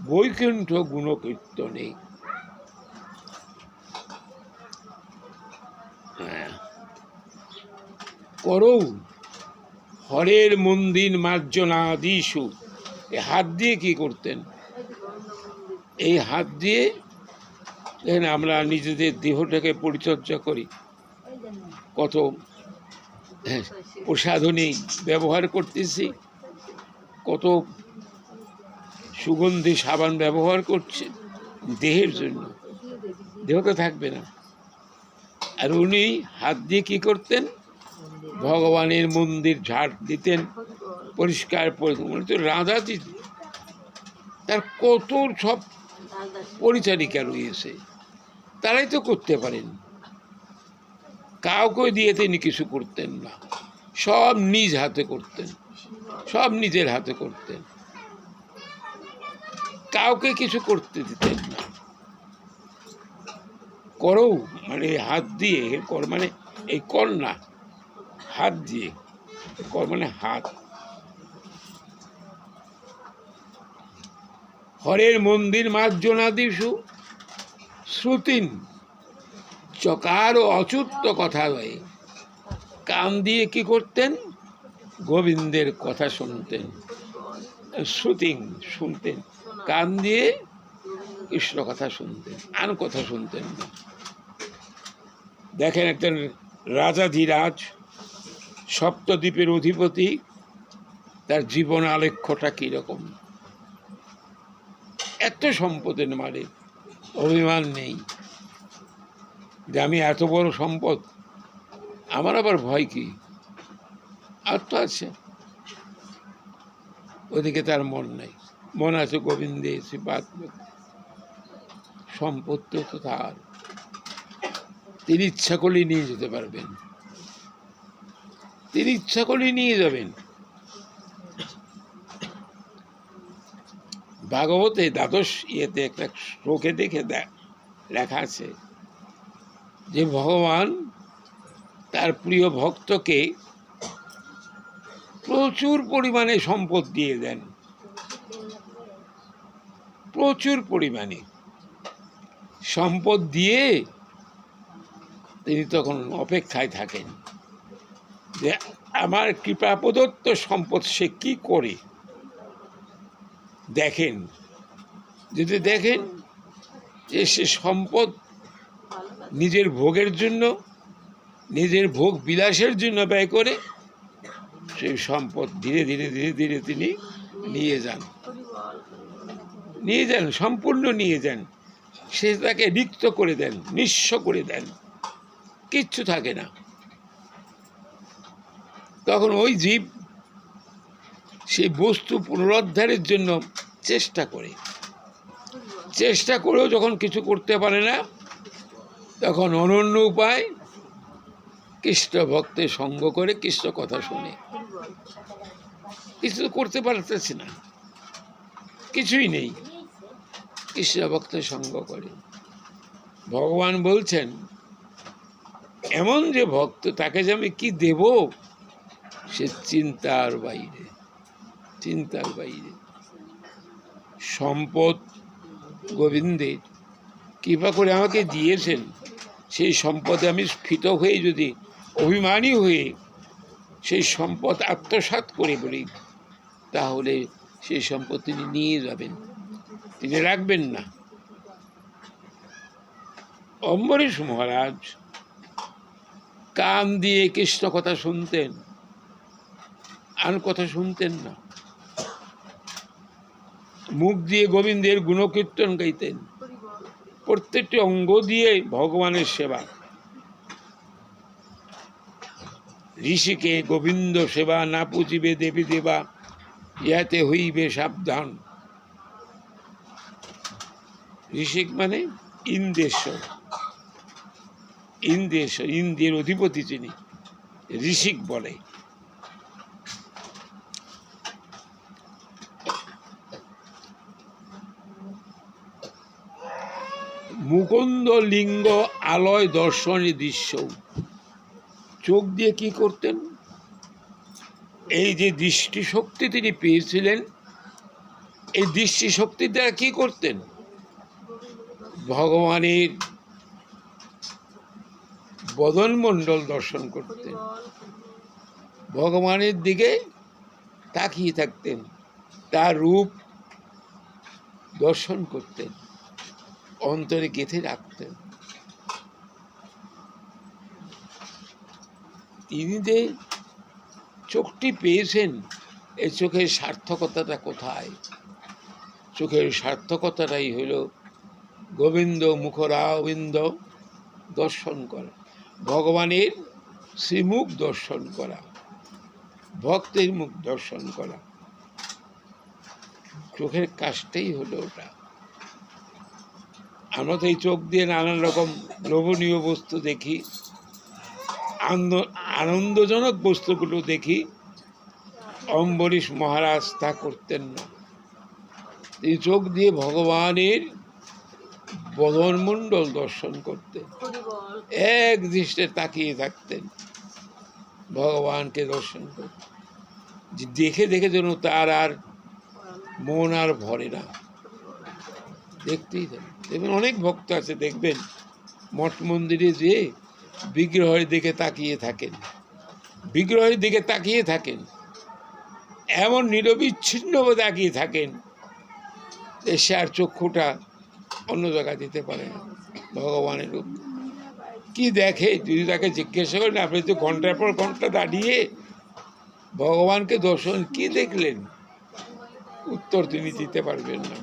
বৈকুণ্ঠ গুণকীর্তনে। করৌ হরের মন্দির মার্জনাদিষু। এই হাত দিয়ে কি করতেন? এই হাত দিয়ে দেখেন আমরা নিজেদের দেহটাকে পরিচর্যা করি, কত প্রসাধনী ব্যবহার করতেছি, কত সুগন্ধি সাবান ব্যবহার করছে দেহের জন্য, দেহ তো থাকবে না। আর উনি হাত দিয়ে কি করতেন? ভগবানের মন্দির ঝাড় দিতেন, পরিষ্কার উনি তো রাধাজি, তার কত সব পরিচারিকা রয়েছে, তারাই তো করতে পারেন। কাউকে দিয়ে তিনি কিছু করতেন না, সব নিজ হাতে করতেন, সব নিজের হাতে করতেন, কাউকে কিছু করতে দিতেন না। করৌ মানে হাত দিয়ে, কর মানে এই কর না, হাত দিয়ে, কর মানে হাত। হরের মন্দির মার্জনাদিষু শ্রুতিন, চকার ও অচ্যুত কথা হয়। কান দিয়ে কি করতেন? গোবিন্দের কথা শুনতেন, শ্রুতিং শুনতেন, কান দিয়ে কৃষ্ণ কথা শুনতেন, আন কথা শুনতেন না। দেখেন একজন রাজাধিরাজ, সপ্তদ্বীপের অধিপতি, তার জীবন আলেখ্যটা কিরকম। এত সম্পদের মালিক, অভিমান নেই যে আমি এত বড় সম্পদ, আমার আবার ভয় কি? আর তো আছে, ওদিকে তার মন নেই, মন আছে গোবিন্দে, শ্রীপাদ, সম্পত্তি তো তার, তিনি ইচ্ছা করলে নিয়ে যেতে পারবেন, তিনি ইচ্ছা করলে নিয়ে যাবেন। ভাগবতে দ্বাদশ ইয়েতে একটা শ্লোকে দেখে লেখা আছে যে ভগবান তার প্রিয় ভক্তকে প্রচুর পরিমাণে সম্পদ দিয়ে দেন, প্রচুর পরিমাণে সম্পদ দিয়ে তিনি তখন অপেক্ষায় থাকেন যে আমার কৃপা প্রদত্ত সম্পদ সে কি করে। দেখেন, যদি দেখেন যে সে সম্পদ নিজের ভোগের জন্য, নিজের ভোগ বিলাসের জন্য ব্যয় করে সেই সম্পদ ধীরে ধীরে ধীরে ধীরে তিনি নিয়ে যান, সম্পূর্ণ নিয়ে যান। সে তাকে রিক্ত করে দেন, নিঃস্ব করে দেন, কিচ্ছু থাকে না। তখন ওই জীব সেই বস্তু পুনরুদ্ধারের জন্য চেষ্টা করেও যখন কিছু করতে পারে না, তখন অনন্য উপায় কৃষ্ণ ভক্তের সঙ্গ করে কৃষ্ণ কথা শুনে। কিছু করতে পারতেছে না, কিছুই নেই, কৃষ্ণ ভক্তের সঙ্গ করে। ভগবান বলছেন, এমন যে ভক্ত, তাকে যে আমি কি দেব, সে চিন্তার বাইরে। সম্পদ গোবিন্দের কৃপা করে আমাকে দিয়েছেন, সেই সম্পদে আমি স্ফীত হয়ে যদি অভিমানী হয়ে সেই সম্পদ আত্মসাৎ করে বলি, তাহলে সেই সম্পদ তিনি নিয়ে যাবেন, তিনি রাখবেন না। অম্বরীশ মহারাজ কান দিয়ে কৃষ্ণ কথা শুনতেন, আর কথা শুনতেন না। মুখ দিয়ে গোবিন্দের গুণকীর্তন গাইতেন, প্রত্যেকটি অঙ্গ দিয়ে ভগবানের সেবা। ঋষিকে গোবিন্দ সেবা না পুজিবে দেবী দেবা, ইহাতে হইবে সাবধান। ঋষিক মানে ইন্দ্রেশ্বর, ইন্দ্রের অধিপতি যিনি, ঋষিক বলে। মুকুন্দ লিঙ্গ আলয় দর্শনী দৃশ্য। চোখ দিয়ে কি করতেন? এই যে দৃষ্টিশক্তি তিনি পেয়েছিলেন, এই দৃষ্টিশক্তির দ্বারা কি করতেন? ভগবানের বদনমণ্ডল দর্শন করতেন, ভগবানের দিকে তাকিয়ে থাকতেন, তার রূপ দর্শন করতেন, অন্তরে গেঁথে রাখতেন। তিনি যে চোখটি পেয়েছেন, এই চোখের সার্থকতাটা কোথায়? চোখের সার্থকতাটাই হইল গোবিন্দ মুখরাবিন্দ দর্শন করা, ভগবানের শ্রীমুখ দর্শন করা, ভক্তের মুখ দর্শন করা। চোখের কাজটাই হলো ওটা। আমরা তো এই চোখ দিয়ে নানান রকম লোভনীয় বস্তু দেখি, আনন্দজনক বস্তুগুলো দেখি। অম্বরীশ মহারাজ তা করতেন না। এই চোখ দিয়ে ভগবানের বদনমণ্ডল দর্শন করতেন, এক দৃষ্টে তাকিয়ে থাকতেন, ভগবানকে দর্শন করতেন। দেখে দেখে যেন তার আর মন আর ভরে না, দেখতেই থাকেন। দেখবেন অনেক ভক্ত আছে, দেখবেন মঠ মন্দিরে যে বিগ্রহের দিকে তাকিয়ে থাকেন, এমন নিরবিচ্ছিন্নভাবে তাকিয়ে থাকেন, সে আর চক্ষুটা অন্য জায়গায় দিতে পারে না। ভগবানের রূপ কি দেখে, যদি তাকে জিজ্ঞাসা করেন, আপনি তো ঘন্টার পর ঘন্টা দাঁড়িয়ে ভগবানকে দর্শন কি দেখলেন, উত্তর তিনি দিতে পারবেন না।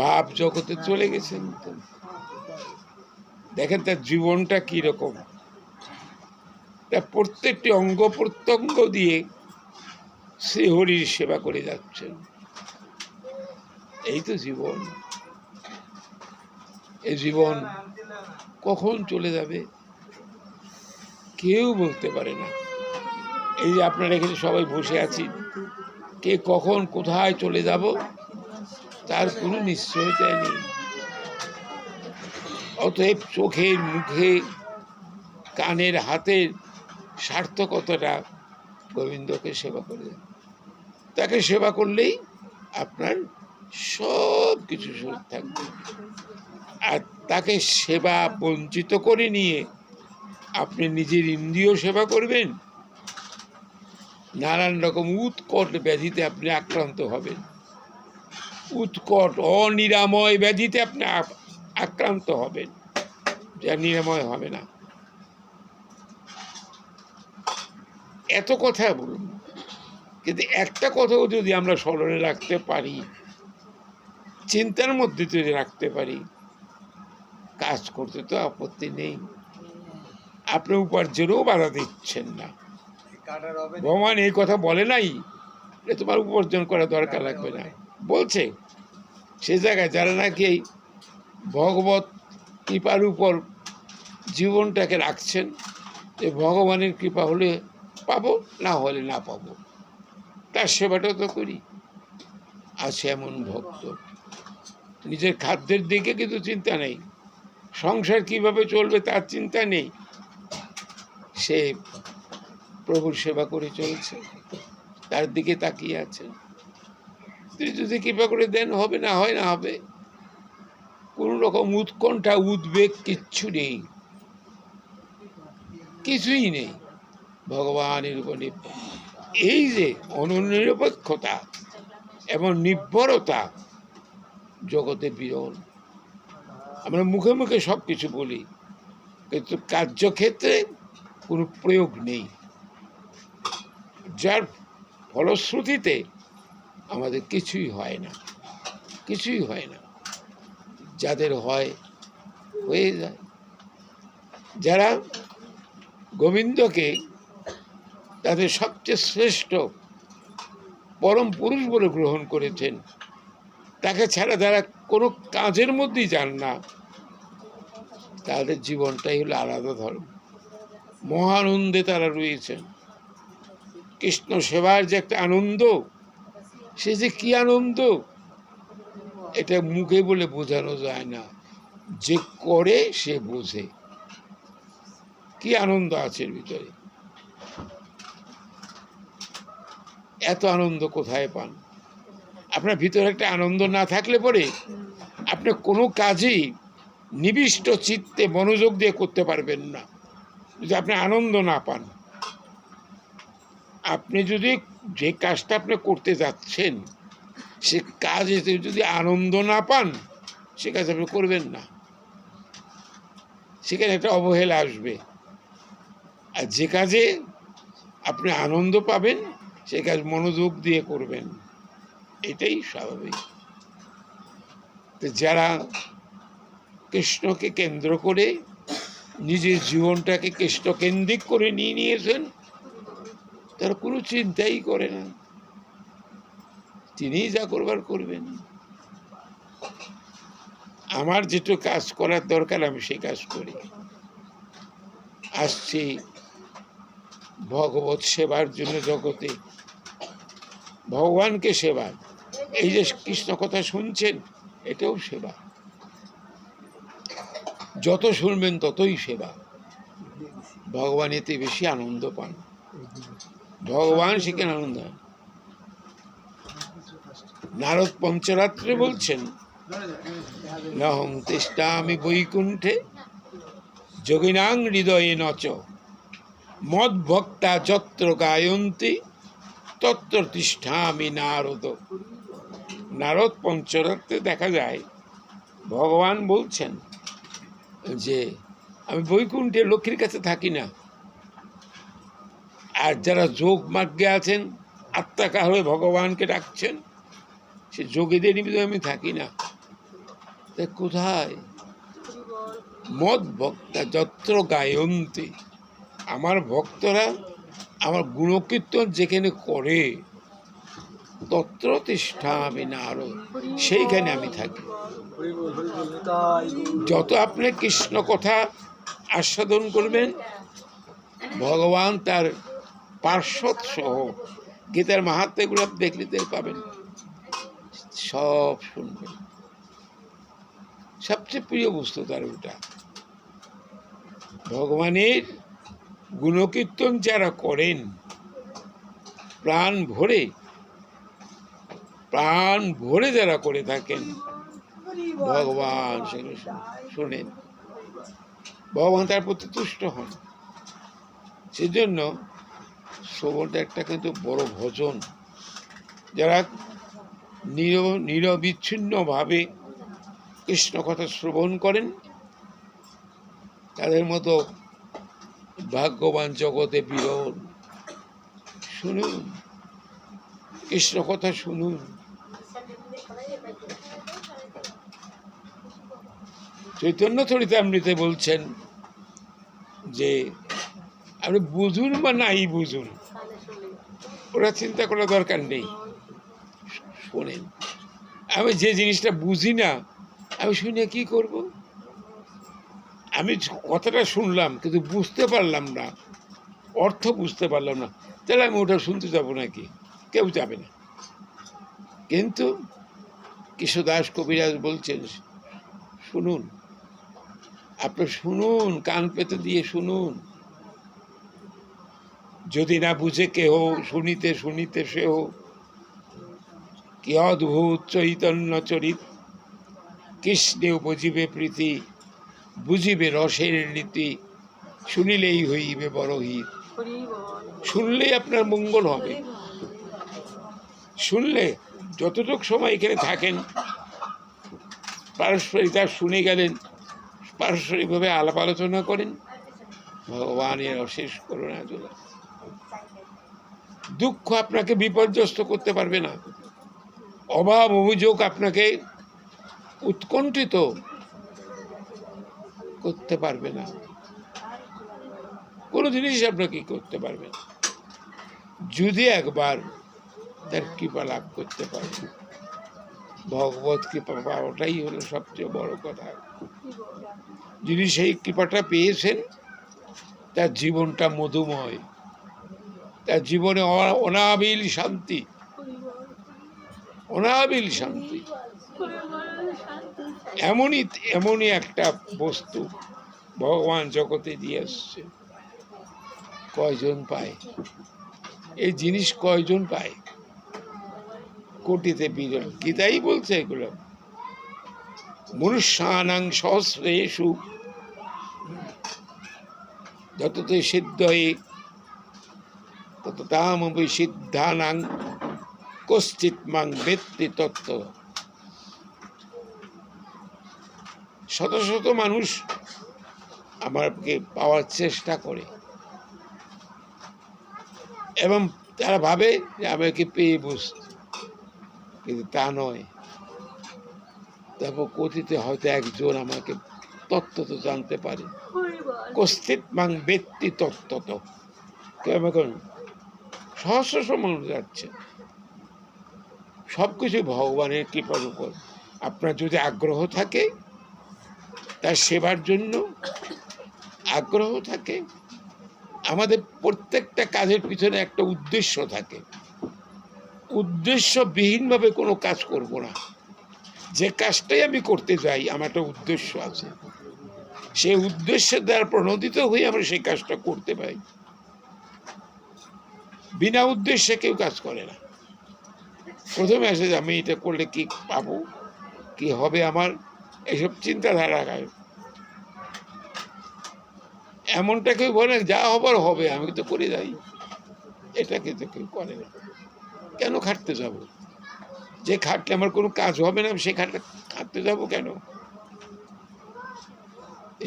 ভাব জগতে চলে গেছেন। দেখেন তার জীবনটা কি রকম, তার প্রত্যেকটি অঙ্গ প্রত্যঙ্গ দিয়ে শ্রী হরির সেবা করে যাচ্ছেন। এই তো জীবন। এই জীবন কখন চলে যাবে কেউ বলতে পারে না। এই যে আপনারা এখানে সবাই বসে আছি, কে কখন কোথায় চলে যাব তার কোনো নিশ্চয়তা নেই। অতএব চোখের, মুখে, কানের, হাতের সার্থকতাটা গোবিন্দকে সেবা করে দেন। তাকে সেবা করলেই আপনার সব কিছু সুখ থাকবে। আর তাকে সেবা বঞ্চিত করে নিয়ে আপনি নিজের ইন্দ্রিয় সেবা করবেন, নানান রকম উৎকট ব্যাধিতে আপনি আক্রান্ত হবেন। উৎকট অনিরাময় ব্যাধিতে আপনি আক্রান্ত হবেন। যা নিরাময় হবে না। এত কথা বলুন, কিন্তু একটা কথাও যদি আমরা স্মরণে রাখতে পারি, চিন্তার মধ্যে যদি রাখতে পারি, কাজ করতে তো আপত্তি নেই। আপনি উপার্জনেও বাধা দিচ্ছেন না। ভগবান এই কথা বলে নাই যে তোমার উপার্জন করা দরকার লাগবে না, বলছে সে জায়গায় যারা নাকি এই ভগবত কৃপার উপর জীবনটাকে রাখছেন, যে ভগবানের কৃপা হলে পাবো, না হলে না পাবো, তার সেবাটা তো করি। আছে এমন ভক্ত, নিজের খাদ্যের দিকে কিন্তু চিন্তা নেই, সংসার কিভাবে চলবে তার চিন্তা নেই, সে প্রভুর সেবা করে চলছে, তার দিকে তাকিয়ে আছে। তিনি যদি কৃপা করে দেন হবে, না হয় না হবে, কোনো রকম উৎকণ্ঠা উদ্বেগ কিচ্ছু নেই, কিছুই নেই। ভগবানের উপর এই যে অননিরপেক্ষতা এবং নির্ভরতা জগতে বিরল। আমরা মুখে মুখে সব কিছু বলি, কিন্তু কার্যক্ষেত্রে কোনো প্রয়োগ নেই, যার ফলশ্রুতিতে আমাদের কিছুই হয় না, কিছুই হয় না। যাদের হয় হয়ে যায়। যারা গোবিন্দকে তাদের সবচেয়ে শ্রেষ্ঠ পরম পুরুষ বলে গ্রহণ করেছেন, তাকে ছাড়া যারা কোনো কাজের মধ্যেই যান না, তাদের জীবনটাই হলো আলাদা ধর্ম। মহানন্দে তারা রয়েছেন। কৃষ্ণ সেবার যে একটা আনন্দ, সে যে কি আনন্দ, এটা মুখে বলে বোঝানো যায় না, যে করে সে বোঝে কি আনন্দ আছে এর ভিতরে। এত আনন্দ কোথায় পান? আপনার ভিতরে একটা আনন্দ না থাকলে পরে আপনি কোনো কাজেই নিবিষ্ট চিত্তে মনোযোগ দিয়ে করতে পারবেন না, যদি আপনি আনন্দ না পান। আপনি যদি যে কাজটা আপনি করতে যাচ্ছেন, সে কাজে যদি আনন্দ না পান, সে কাজ আপনি করবেন না, সেখানে একটা অবহেলা আসবে। আর যে কাজে আপনি আনন্দ পাবেন, সে কাজ মনোযোগ দিয়ে করবেন, এটাই স্বাভাবিক। তো যারা কৃষ্ণকে কেন্দ্র করে নিজের জীবনটাকে কৃষ্ণকেন্দ্রিক করে নিয়ে নিয়েছেন, তারা কোনো চিন্তাই করে না, তিনিই যা করবার করবেন। আমার যেটু কাজ করার দরকার আমি সেই কাজ করি। আসছি ভগবত সেবার জন্য জগতে, ভগবানকে সেবা। এই যে কৃষ্ণ কথা শুনছেন, এটাও সেবা। যত শুনবেন ততই সেবা। ভগবান এতে বেশি আনন্দ পান, ভগবান সেখানে আনন্দ হয়। নারদ পঞ্চরাত্রে বলছেন, নহং তিষ্ঠামি বৈকুণ্ঠে যোগিনাং হৃদয়ে নচ মদ ভক্তা যত্র গায়ন্তি তত্র তিষ্ঠামি নারদ। নারদ পঞ্চরাত্রে দেখা যায় ভগবান বলছেন যে আমি বৈকুণ্ঠে লক্ষ্মীর কাছে থাকি না, আর যারা যোগ মার্গে আছেন, আত্মাকার হয়ে ভগবানকে ডাকছেন, সে যোগীদের নিমিত্তে আমি থাকি না। তা কোথায়? মদ ভক্তা যত্র গায়ন্তি, আমার ভক্তরা আমার গুণকীর্তন যেখানে করে, তত্র তিষ্ঠামি নারদ, সেইখানে আমি থাকি। যত আপনি কৃষ্ণ কথা আস্বাদন করবেন, ভগবান তার পার্শ্বদ সহ, গীতার মাহাত্ম্যগুলো আপনি দেখলে পাবেন, সব শুনবেন। সবচেয়ে প্রিয় বস্তু তার ওটা। ভগবানের গুণকীর্তন যারা করেন প্রাণ ভরে যারা করে থাকেন, ভগবান সেগুলো শোনেন, ভগবান তার প্রতি তুষ্ট হন। সেজন্য শ্রবণটা একটা কিন্তু বড় ভজন। যারা নিরবিচ্ছিন্নভাবে কৃষ্ণ কথা শ্রবণ করেন, তাদের মতো ভাগ্যবান জগতে বিরল। শুনুন কৃষ্ণ কথা, শুনুন। চৈতন্য চরিতামৃতে বলছেন যে আপনি বুঝুন বা নাই বুঝুন, ওরা চিন্তা করার দরকার নেই। শোনেন, আমি যে জিনিসটা বুঝি না আমি শুনে কি করব? আমি কথাটা শুনলাম কিন্তু বুঝতে পারলাম না, অর্থ বুঝতে পারলাম না, তাহলে আমি ওটা শুনতে যাব নাকি? কেউ যাবে না। কিন্তু কৃষ্ণদাস কবিরাজ বলছেন শুনুন, আপনি শুনুন, কান পেতে দিয়ে শুনুন। যদি না বুঝে কেহ, শুনিতে শুনিতে সেও কি অদ্ভুত চৈতন্য চরিত, কৃষ্ণে বুঝিবে প্রীতি, বুঝিবে রসের নীতি, শুনিলেই হইবে বড় হিত। শুনলেই আপনার মঙ্গল হবে। শুনলে যতটুকু সময় এখানে থাকেন পারস্পরিক শুনে গেলেন, পারস্পরিকভাবে আলাপ আলোচনা করেন, ভগবানের অশেষ করুণা জন্য দুঃখ আপনাকে বিপর্যস্ত করতে পারবে না, অভাব অভিযোগ আপনাকে উৎকণ্ঠিত করতে পারবে না, কোনো জিনিস আপনাকে করতে পারবে না, যদি একবার তার কৃপা লাভ করতে পারবে। ভগবত কৃপা পাওয়াটাই হলো সবচেয়ে বড় কথা। যিনি সেই কৃপাটা পেয়েছেন তার জীবনটা মধুময়, তার জীবনে অনাবিল শান্তি, অনাবিল শান্তি। এমনই একটা বস্তু ভগবান জগতে দিয়ে আসছে। কয়জন পায় এই জিনিস? কয়জন পায়? কোটিতে বিরল। গীতাই বলছে এগুলো। মনুষ্যানাং সহস্রেষু যততে সিদ্ধয়ে তততামপি সিদ্ধানাং কশ্চিৎ মাং বেত্তি তত্ত্ব। শত শত মানুষ আমাকে পাওয়ার চেষ্টা করে এবং তারা ভাবে যে আমাকে পেয়ে বসছে, কিন্তু তা নয়। তারপর কথিতে হয়তো একজন আমাকে তত্ত্ব তো জানতে পারে। কশ্চিৎ মাং বেত্তি তত্ত্বত। কেমন সহস্র সমান যাচ্ছে। সবকিছু ভগবানের কৃপার উপর। আপনার যদি আগ্রহ থাকে, তার সেবার জন্য আগ্রহ থাকে, আমাদের প্রত্যেকটা কাজের পিছনে একটা উদ্দেশ্য থাকে। উদ্দেশ্যবিহীনভাবে কোনো কাজ করব না। যে কাজটাই আমি করতে যাই আমার একটা উদ্দেশ্য আছে, সেই উদ্দেশ্যের দ্বারা প্রণোদিত হয়ে আমরা সেই কাজটা করতে পারি। বিনা উদ্দেশ্যে কেউ কাজ করে না। প্রথমে আসে যে আমি এটা করলে কি পাবো, কি হবে আমার, এইসব চিন্তাধারা। এমনটা কেউ বলে যা হবার হবে, আমি তো করে যাই, এটা কিন্তু কেউ করে না। কেন খাটতে যাব? যে খাটলে আমার কোনো কাজ হবে না, সে খাটতে যাব কেন?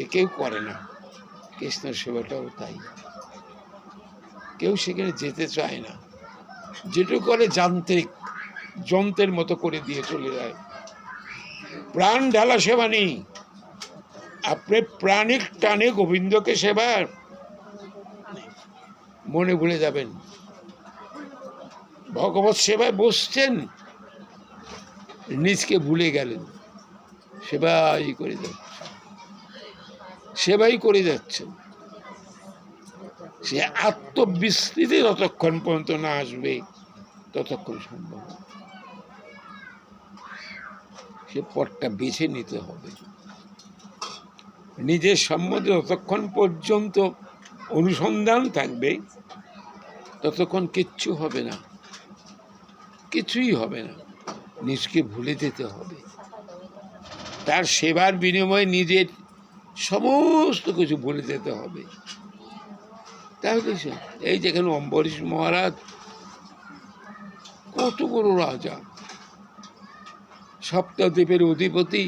এ কেউ করে না। কৃষ্ণের সেবাটাও তাই। কেউ সেখানে যেতে চায় না। যেটুকু করে যান্ত্রিক, যন্ত্রের মতো করে দিয়ে চলে যায়। প্রাণ ঢালা সেবা নেই। আপনি প্রাণিক টানে গোবিন্দকে সেবা মনে ভুলে যাবেন। ভগবত সেবায় বসছেন, নিজকে ভুলে গেলেন, সেবাই করে যাচ্ছেন, সেবাই করে যাচ্ছেন। সে আত্মবিস্মৃতি যতক্ষণ পর্যন্ত না আসবে ততক্ষণ সম্ভব। সে পথটা বেছে নিতে হবে। নিজের সম্বন্ধে যতক্ষণ পর্যন্ত অনুসন্ধান থাকবে ততক্ষণ কিচ্ছু হবে না, কিছুই হবে না। নিজকে ভুলে যেতে হবে। তার সেবার বিনিময়ে নিজের সমস্ত কিছু ভুলে যেতে হবে। তাহলে এই যেখানে অম্বরীশ মহারাজ কত বড় রাজা, সপ্তদ্বীপের অধিপতি,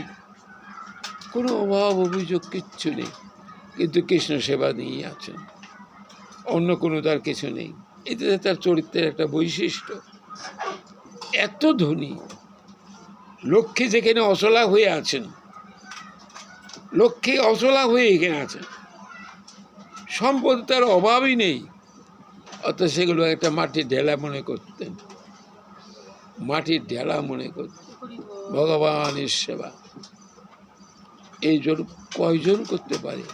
কোনো অভাব অভিযোগ কিচ্ছু নেই, কিন্তু কৃষ্ণ সেবা নিয়েই আছেন, অন্য কোনো তার কিছু নেই। এতে তার চরিত্রের একটা বৈশিষ্ট্য। এত ধনী, লক্ষ্মী যেখানে অচলা হয়ে আছেন, লক্ষ্মী অচলা হয়ে এখানে আছেন, সম্পদ তার অভাবই নেই, অর্থাৎ সেগুলো একটা মাটির ঢেলা মনে করতেন, মাটির ঢেলা মনে করতেন। ভগবানের সেবা এই জন্য কয়জন করতে পারে?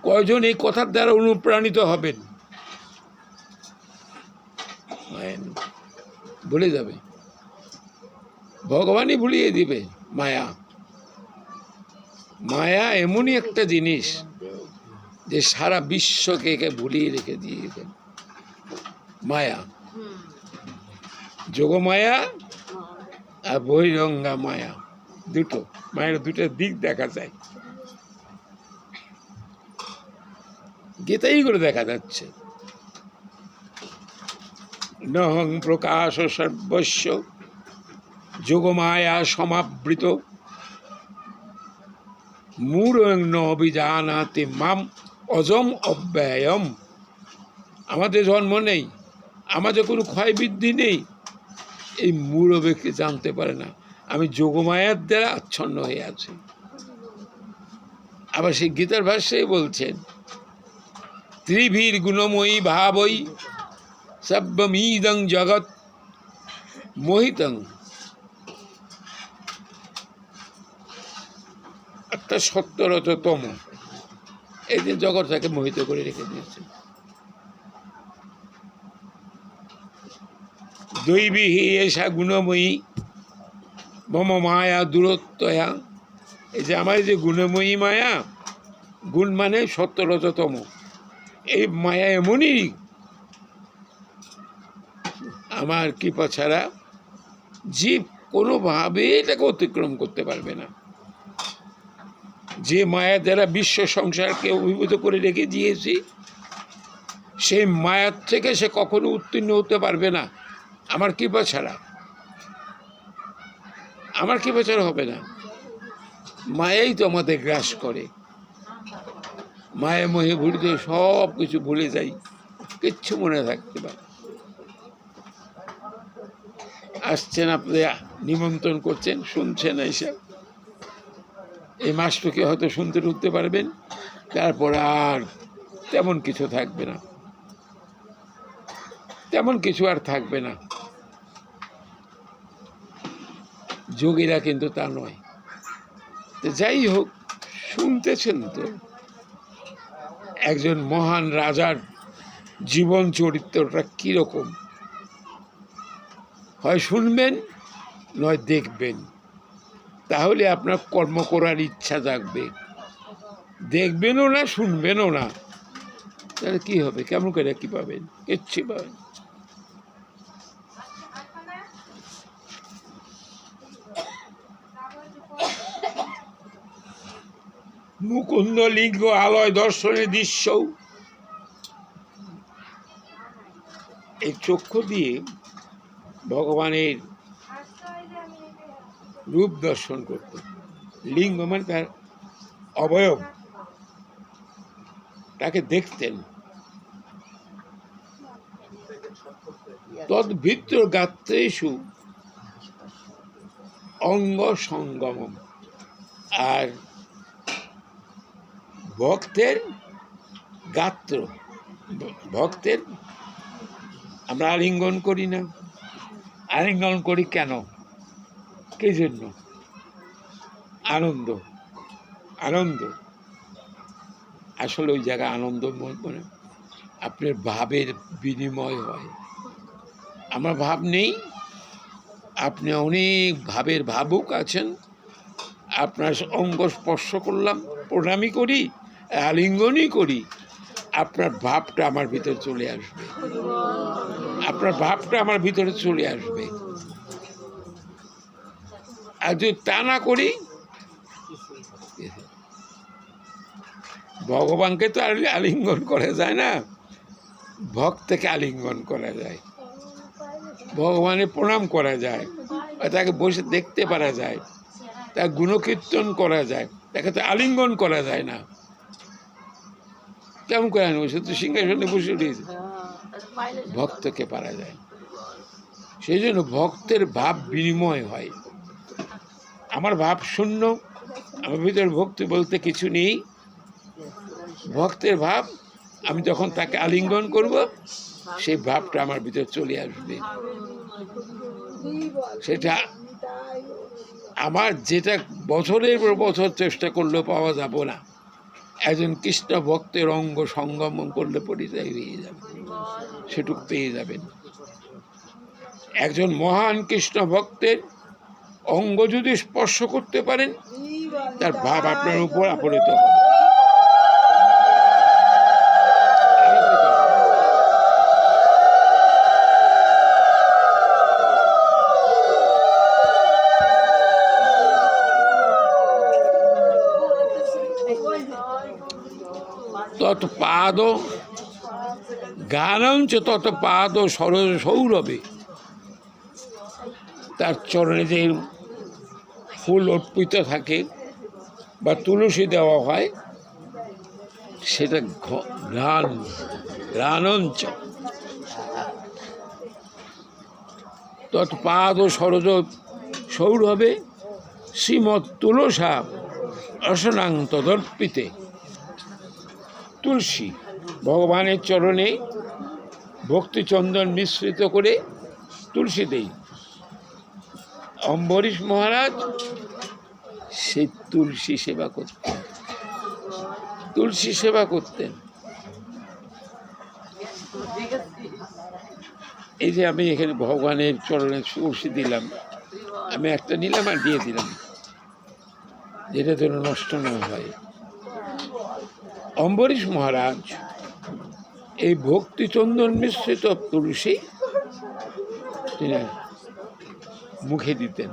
কয়জন এই কথার দ্বারা অনুপ্রাণিত হবেন? ভুলে যাবে, ভগবানই ভুলিয়ে দিবে। মায়া, মায়া এমনই একটা জিনিস যে সারা বিশ্বকে একে ভুলিয়ে রেখে দিয়েছে। মায়া, যোগমায়া আর বহিরঙ্গা মায়া, দুটো মায়ের দুটো দিক দেখা যায়। গীতাই করে দেখা যাচ্ছে, নহং প্রকাশ সর্বস্ব যোগমায়া সমাবৃত মূঢ়ং ন অভিজানাতি মাম অজম অব্যয়ম। আমাদের জন্ম নেই, আমাদের কোনো ক্ষয় বৃদ্ধি নেই, এই মূঢ় ব্যক্তি জানতে পারে না আমি যোগমায়ার দ্বারা আচ্ছন্ন হয়ে আছি। আবার সেই গীতার ভাষ্যেই বলছেন, ত্রিভীর গুণময়ী ভাবই সব্যমিদং জগৎ মোহিতং। একটা সত্যরততম, এই যে জগৎটাকে মোহিত করে রেখে দিয়েছে। দৈবীহি এসা গুণময়ী মম মায়া দূরত্বয়া। এই যে আমার যে গুণময়ী মায়া, গুণ মানে সত্যরততম, এই মায়া এমনই আমার কৃপা ছাড়া জীব কোনোভাবে এটাকে অতিক্রম করতে পারবে না। যে মায়া দ্বারা বিশ্ব সংসারকে অভিভূত করে রেখে দিয়েছি, সেই মায়ার থেকে সে কখনো উত্তীর্ণ হতে পারবে না আমার কৃপা ছাড়া। আমার কৃপা ছাড়া হবে না। মায়াই তো আমাদের গ্রাস করে, মায়া মোহে ভুলিত সব কিছু ভুলে যাই, কিচ্ছু মনে থাকতে পারে। আসছেন, আপনি নিমন্ত্রণ করছেন, শুনছেন, এইসব এই মাসটুকে হয়তো শুনতে উঠতে পারবেন, তারপর আর তেমন কিছু থাকবে না, তেমন কিছু আর থাকবে না। যোগীরা কিন্তু তা নয়। তো যাই হোক, শুনতেছেন তো একজন মহান রাজার জীবন চরিত্রটা কীরকম, হয় শুনবেন নয় দেখবেন, তাহলে আপনার কর্ম করার ইচ্ছা জাগবে। দেখবেনও না, শুনবেনও না, তাহলে কী হবে? কেমন করে কী পাবেন? কিচ্ছু পাবেন। মুকুন্দ লিঙ্গ আলয় দর্শনের দৃশ্য, এই চক্ষু দিয়ে ভগবানের রূপ দর্শন করত। লিঙ্গ মানে তার অবয়ব, তাকে দেখতেন। তদ্ভিত্র গাত্রেষু অঙ্গ সঙ্গমম। আর ভক্তের গাত্র, ভক্তের আমরা আলিঙ্গন করি না, আলিঙ্গন করি কেন? কি জন্য? আনন্দ, আনন্দ। আসলে ওই জায়গায় আনন্দ মানে আপনার ভাবের বিনিময় হয়। আমার ভাব নেই, আপনি অনেক ভাবের ভাবুক আছেন, আপনার অঙ্গ স্পর্শ করলাম, প্রণামী করি, আলিঙ্গনই করি, আপনার ভাবটা আমার ভিতরে চলে আসবে, আপনার ভাবটা আমার ভিতরে চলে আসবে। আর যদি তা না করি, ভগবানকে তো আলিঙ্গন করা যায় না, ভক্তকে আলিঙ্গন করা যায়, ভগবানের প্রণাম করা যায়, তাকে বসে দেখতে পারা যায়, তার গুণকীর্তন করা যায়, তাকে তো আলিঙ্গন করা যায় না। কেমন করে আনবো? সে তো সিংহাসনে বসে রয়েছে। ভক্তকে পারা যায়, সেই জন্য ভক্তের ভাব বিনিময় হয়। আমার ভাব শূন্য, আমার ভিতরে ভক্তি বলতে কিছু নেই। ভক্তের ভাব, আমি যখন তাকে আলিঙ্গন করব, সেই ভাবটা আমার ভিতরে চলে আসবে। সেটা আমার যেটা বছরের পর বছর চেষ্টা করলেও পাওয়া যাবে না, একজন কৃষ্ণ ভক্তের অঙ্গ সঙ্গমন করলে পরিচয় হয়ে যাবে, সেটুক পেয়ে যাবেন। একজন মহান কৃষ্ণ ভক্তের অঙ্গ যদি স্পর্শ করতে পারেন, তার ভাব আপনার উপর আপরিত হবে। তত পাদ গানঞ্চ তত পাদ সরজ সৌরভে, তার চরণে যে ফুল অর্পিত থাকে বা তুলসী দেওয়া হয়, সেটা ঘ্রাণঞ্চ তৎ পাদ সরজ সৌরভে শ্রীমৎ তুলসা রসনাং তদর্পিতে। তুলসী ভগবানের চরণে ভক্তিচন্দন মিশ্রিত করে তুলসী দেই। অম্বরীশ মহারাজ সেই তুলসী সেবা করতেন, তুলসী সেবা করতেন। এই যে আমি এখানে ভগবানের চরণে তুলসী দিলাম, আমি একটা নিলাম আর দিয়ে দিলাম, যেটা যেন নষ্ট না হয়। অম্বরীশ মহারাজ এই ভক্তিচন্দন মিশ্রিত তুলসী তিনি মুখে দিতেন।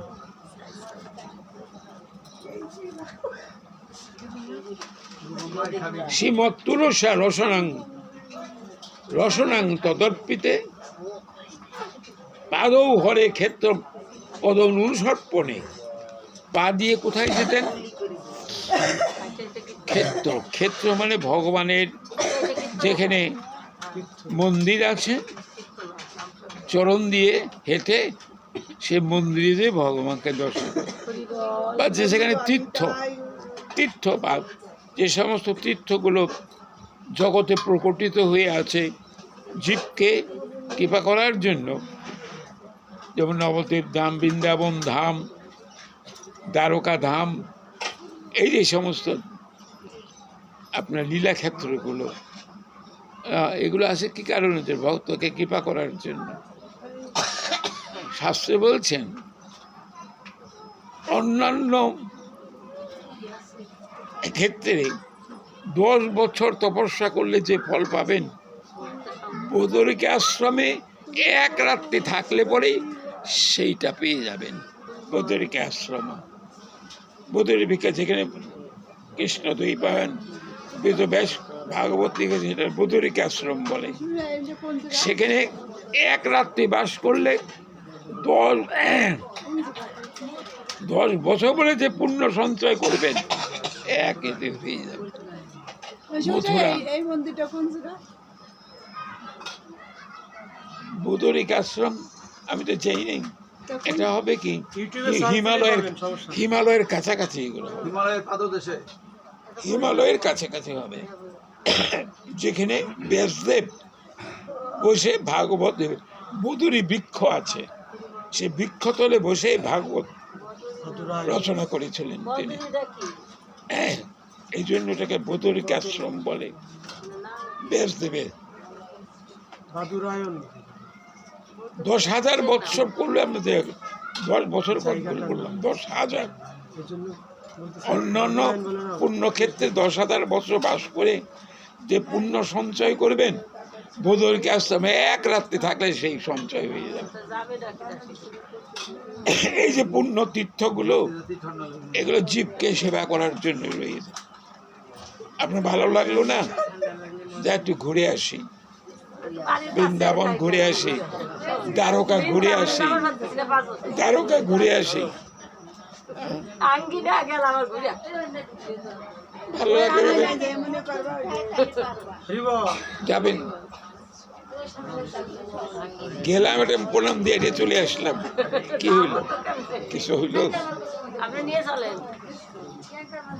শ্রীমৎ তুলসা রসনাং তদর্পিতে পাদৌ হরে ক্ষেত্র পদ অনুসর্পণে। পা দিয়ে কোথায় যেতেন? ক্ষেত্র। ক্ষেত্র মানে ভগবানের যেখানে মন্দির আছে, চরণ দিয়ে হেঁটে সে মন্দিরে যে ভগবানকে দর্শন করে, বা যে সেখানে তীর্থ বা যে সমস্ত তীর্থগুলো জগতে প্রকটিত হয়ে আছে জীবকে কৃপা করার জন্য, যেমন নবদ্বীপ ধাম, বৃন্দাবন ধাম, দ্বারকা ধাম, এই যে সমস্ত আপনার লীলাক্ষেত্রগুলো, এগুলো আছে কি কারণে? যে ভক্তকে কৃপা করার জন্য। শাস্ত্রে বলছেন অন্যান্য ক্ষেত্রে 10 বছর তপস্যা করলে যে ফল পাবেন, বদরিকা আশ্রমে এক রাত্রি থাকলে পরেই সেইটা পেয়ে যাবেন। বদরিকা আশ্রম, বদরিকা যেখানে কৃষ্ণ দই পাবেন, বেদব্যাস ভাগবত লিখেছে, সেটা বদরিকা আশ্রম বলে। সেখানে এক রাত্রি বাস করলে 10 বছর বলে যে পুণ্য সঞ্চয় করবেন, এতে হয়ে যাবে। মথুরা বদরিকা আশ্রম আমি তো চাই নাই, এটা হবে কি হিমালয়ের কাছাকাছি, এগুলো হিমালয়ের কাছাকাছি হবে, যেখানে ব্যাসদেব বসে ভাগবত দেবেন। বদরি বৃক্ষ আছে, সে বৃক্ষতলে বসে ভাগবত রচনা করেছিলেন তিনি। এই জন্য এটাকে বদরিকা আশ্রম বলে। ব্যাসদেবের 10,000 বৎসর করলে আমরা 10 বছর করলাম 10,000। অন্যান্য পুণ্যক্ষেত্রে 10,000 বছর বাস করে যে পুণ্য সঞ্চয় করবেন, বদরিকা আশ্রমে এক রাত্রি থাকলে সেই সঞ্চয় হয়ে যাবে। এই যে পুণ্য তীর্থগুলো, এগুলো জীবকে সেবা করার জন্য রয়েছে। আপনার ভালো লাগলো না? যা একটু ঘুরে আসি, বৃন্দাবন ঘুরে আসি, দ্বারকা ঘুরে আসি, দ্বারকা ঘুরে আসি। ভালো লাগলে যাবেন। গেলাম, একটা প্রণাম দিয়ে এটা চলে আসলাম। কি হইল? কিছু হইল?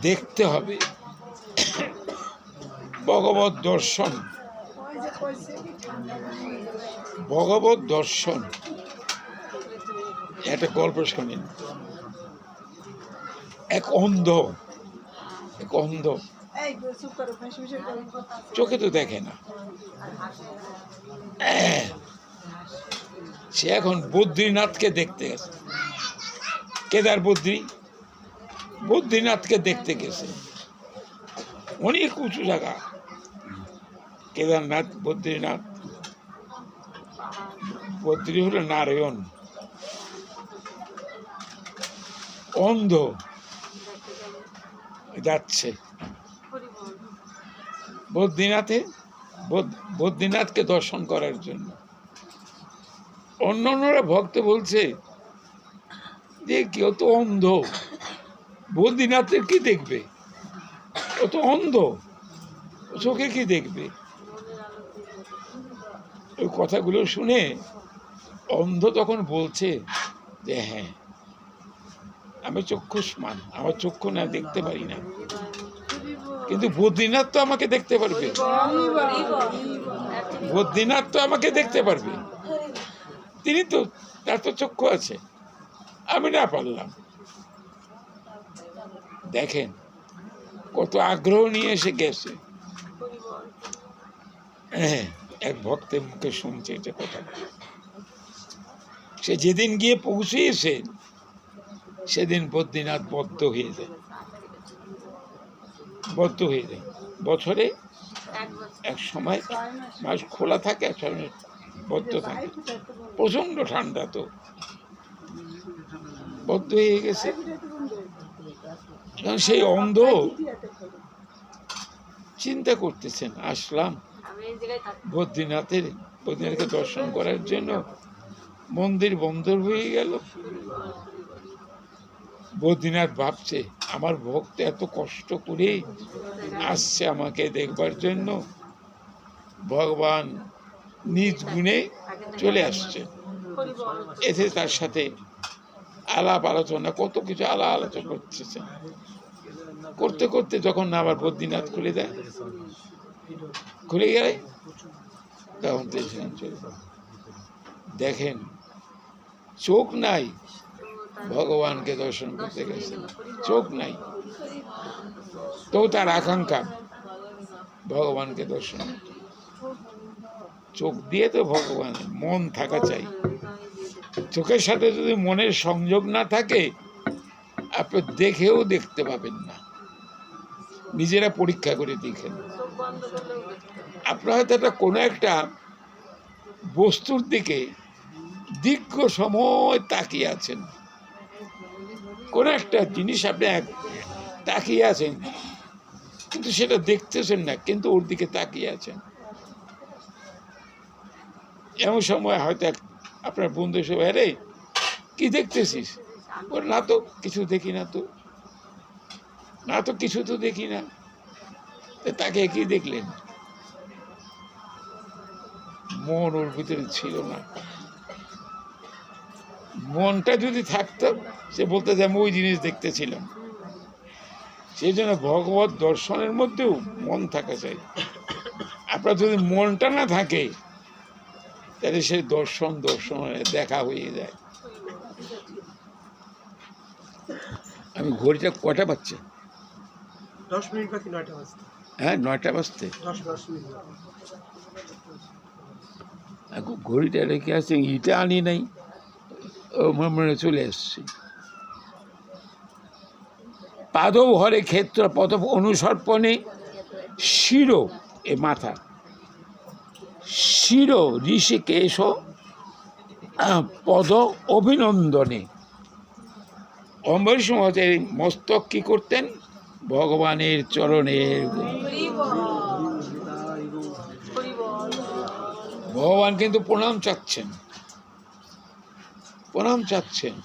দেখতে হবে ভগবত দর্শন। ভগবত দর্শন একটা গল্প শোনেন। এক অন্ধ চোখে তো দেখে না, সে এখন বদ্রীনাথকে দেখতে গেছে। কেদার বদ্রীনাথকে দেখতে গেছে। অনেক উঁচু জায়গা, কেদারনাথ, বদ্রীনাথ। বদ্রী হলো নারায়ণ। অন্ধ যাচ্ছে বদ্রীনাথকে দর্শন করার জন্য। অন্যান্যরা ভক্ত বলছে যে কেউ তো অন্ধ, বদ্রীনাথের কি দেখবে? ও তো অন্ধ, চোখে কি দেখবে? ওই কথাগুলো শুনে অন্ধ তখন বলছে যে হ্যাঁ, আমি চক্ষুষ্মান, আমার চক্ষু না দেখতে পারি না, কিন্তু বদ্রীনাথ তো আমাকে দেখতে পারবে। বদ্রীনাথ তো আমাকে দেখতে পারবে, তিনি তো, তার তো চক্ষু আছে, আমি না পারলাম। দেখেন কত আগ্রহ নিয়ে এসে গেছে। হ্যাঁ, এক ভক্তের মুখে শুনছে এটা কথা। সে যেদিন গিয়ে পৌঁছেছে সেদিন বদ্রীনাথ বদ্ধ হয়ে যায়। বছরে এক সময় মাস খোলা থাকে, এক সময় বদ্ধ থাকে। প্রচন্ড ঠান্ডা, তো বদ্ধ হয়ে গেছে। সেই অন্ধ চিন্তা করতেছেন, আসলাম বদ্রীনাথকে দর্শন করার জন্য, মন্দির বন্ধ হয়ে গেল। বদ্রীনাথ ভাবছে আমার ভক্ত এত কষ্ট করে আসছে আমাকে দেখবার জন্য, ভগবান নিজ গুণে চলে আসছে। এতে তার সাথে আলাপ আলোচনা, কত কিছু আলোচনা করতেছে। করতে করতে যখন আবার বদ্রীনাথ খুলে গেলে তখন দেখেন চোখ নাই, ভগবানকে দর্শন করতে গেছে, চোখ নাই, তো তার আকাঙ্ক্ষা ভগবানকে দর্শন। চোখ দিয়ে তো ভগবানের মন থাকা চাই। চোখের সাথে যদি মনের সংযোগ না থাকে, আপনি দেখেও দেখতে পাবেন না। নিজেরা পরীক্ষা করে দেখেন। আপনার হয়তো কোনো একটা বস্তুর দিকে দীর্ঘ সময় তাকিয়ে আছেন, কোনো একটা জিনিস আপনি তাকিয়ে আছেন, কিন্তু সেটা দেখতেছেন না, কিন্তু ওর দিকে তাকিয়ে আছেন। এমন সময় হয়তো আপনার বন্ধু সব, আরে কি দেখতেছিস? না তো কিছু দেখি না, তো কিছু তো দেখি না। তাকে কি দেখলেন? মন ওর ভিতরে ছিল না। মনটা যদি থাকতো, সে বলতে যে আমি ওই জিনিস দেখতেছিলাম। সেই জন্য ভগবত দর্শনের মধ্যেও মন থাকা চাই। আপনার যদি মনটা না থাকে, তাহলে সেই দর্শন দেখা হয়ে যায়। আমি ঘড়িটা কটা বাজছে? 10 মিনিট বাকি 9টা বাজতে। হ্যাঁ, 9টা বাজতে। ঘড়িটা রেখে আসছে, ইটা আনি নাই, মনে চলে এসছে। পাদৌ হরে ক্ষেত্র পদ অনুসর্পণে শির, এ মাথা, শির ঋষিকেশ পদ অভিনন্দনে। অম্বরীশ মহারাজের মস্তক কি করতেন? ভগবানের চরণের। ভগবান কিন্তু প্রণাম চাচ্ছেন।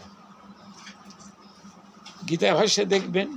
গীতা ভাষ্যে দেখবেন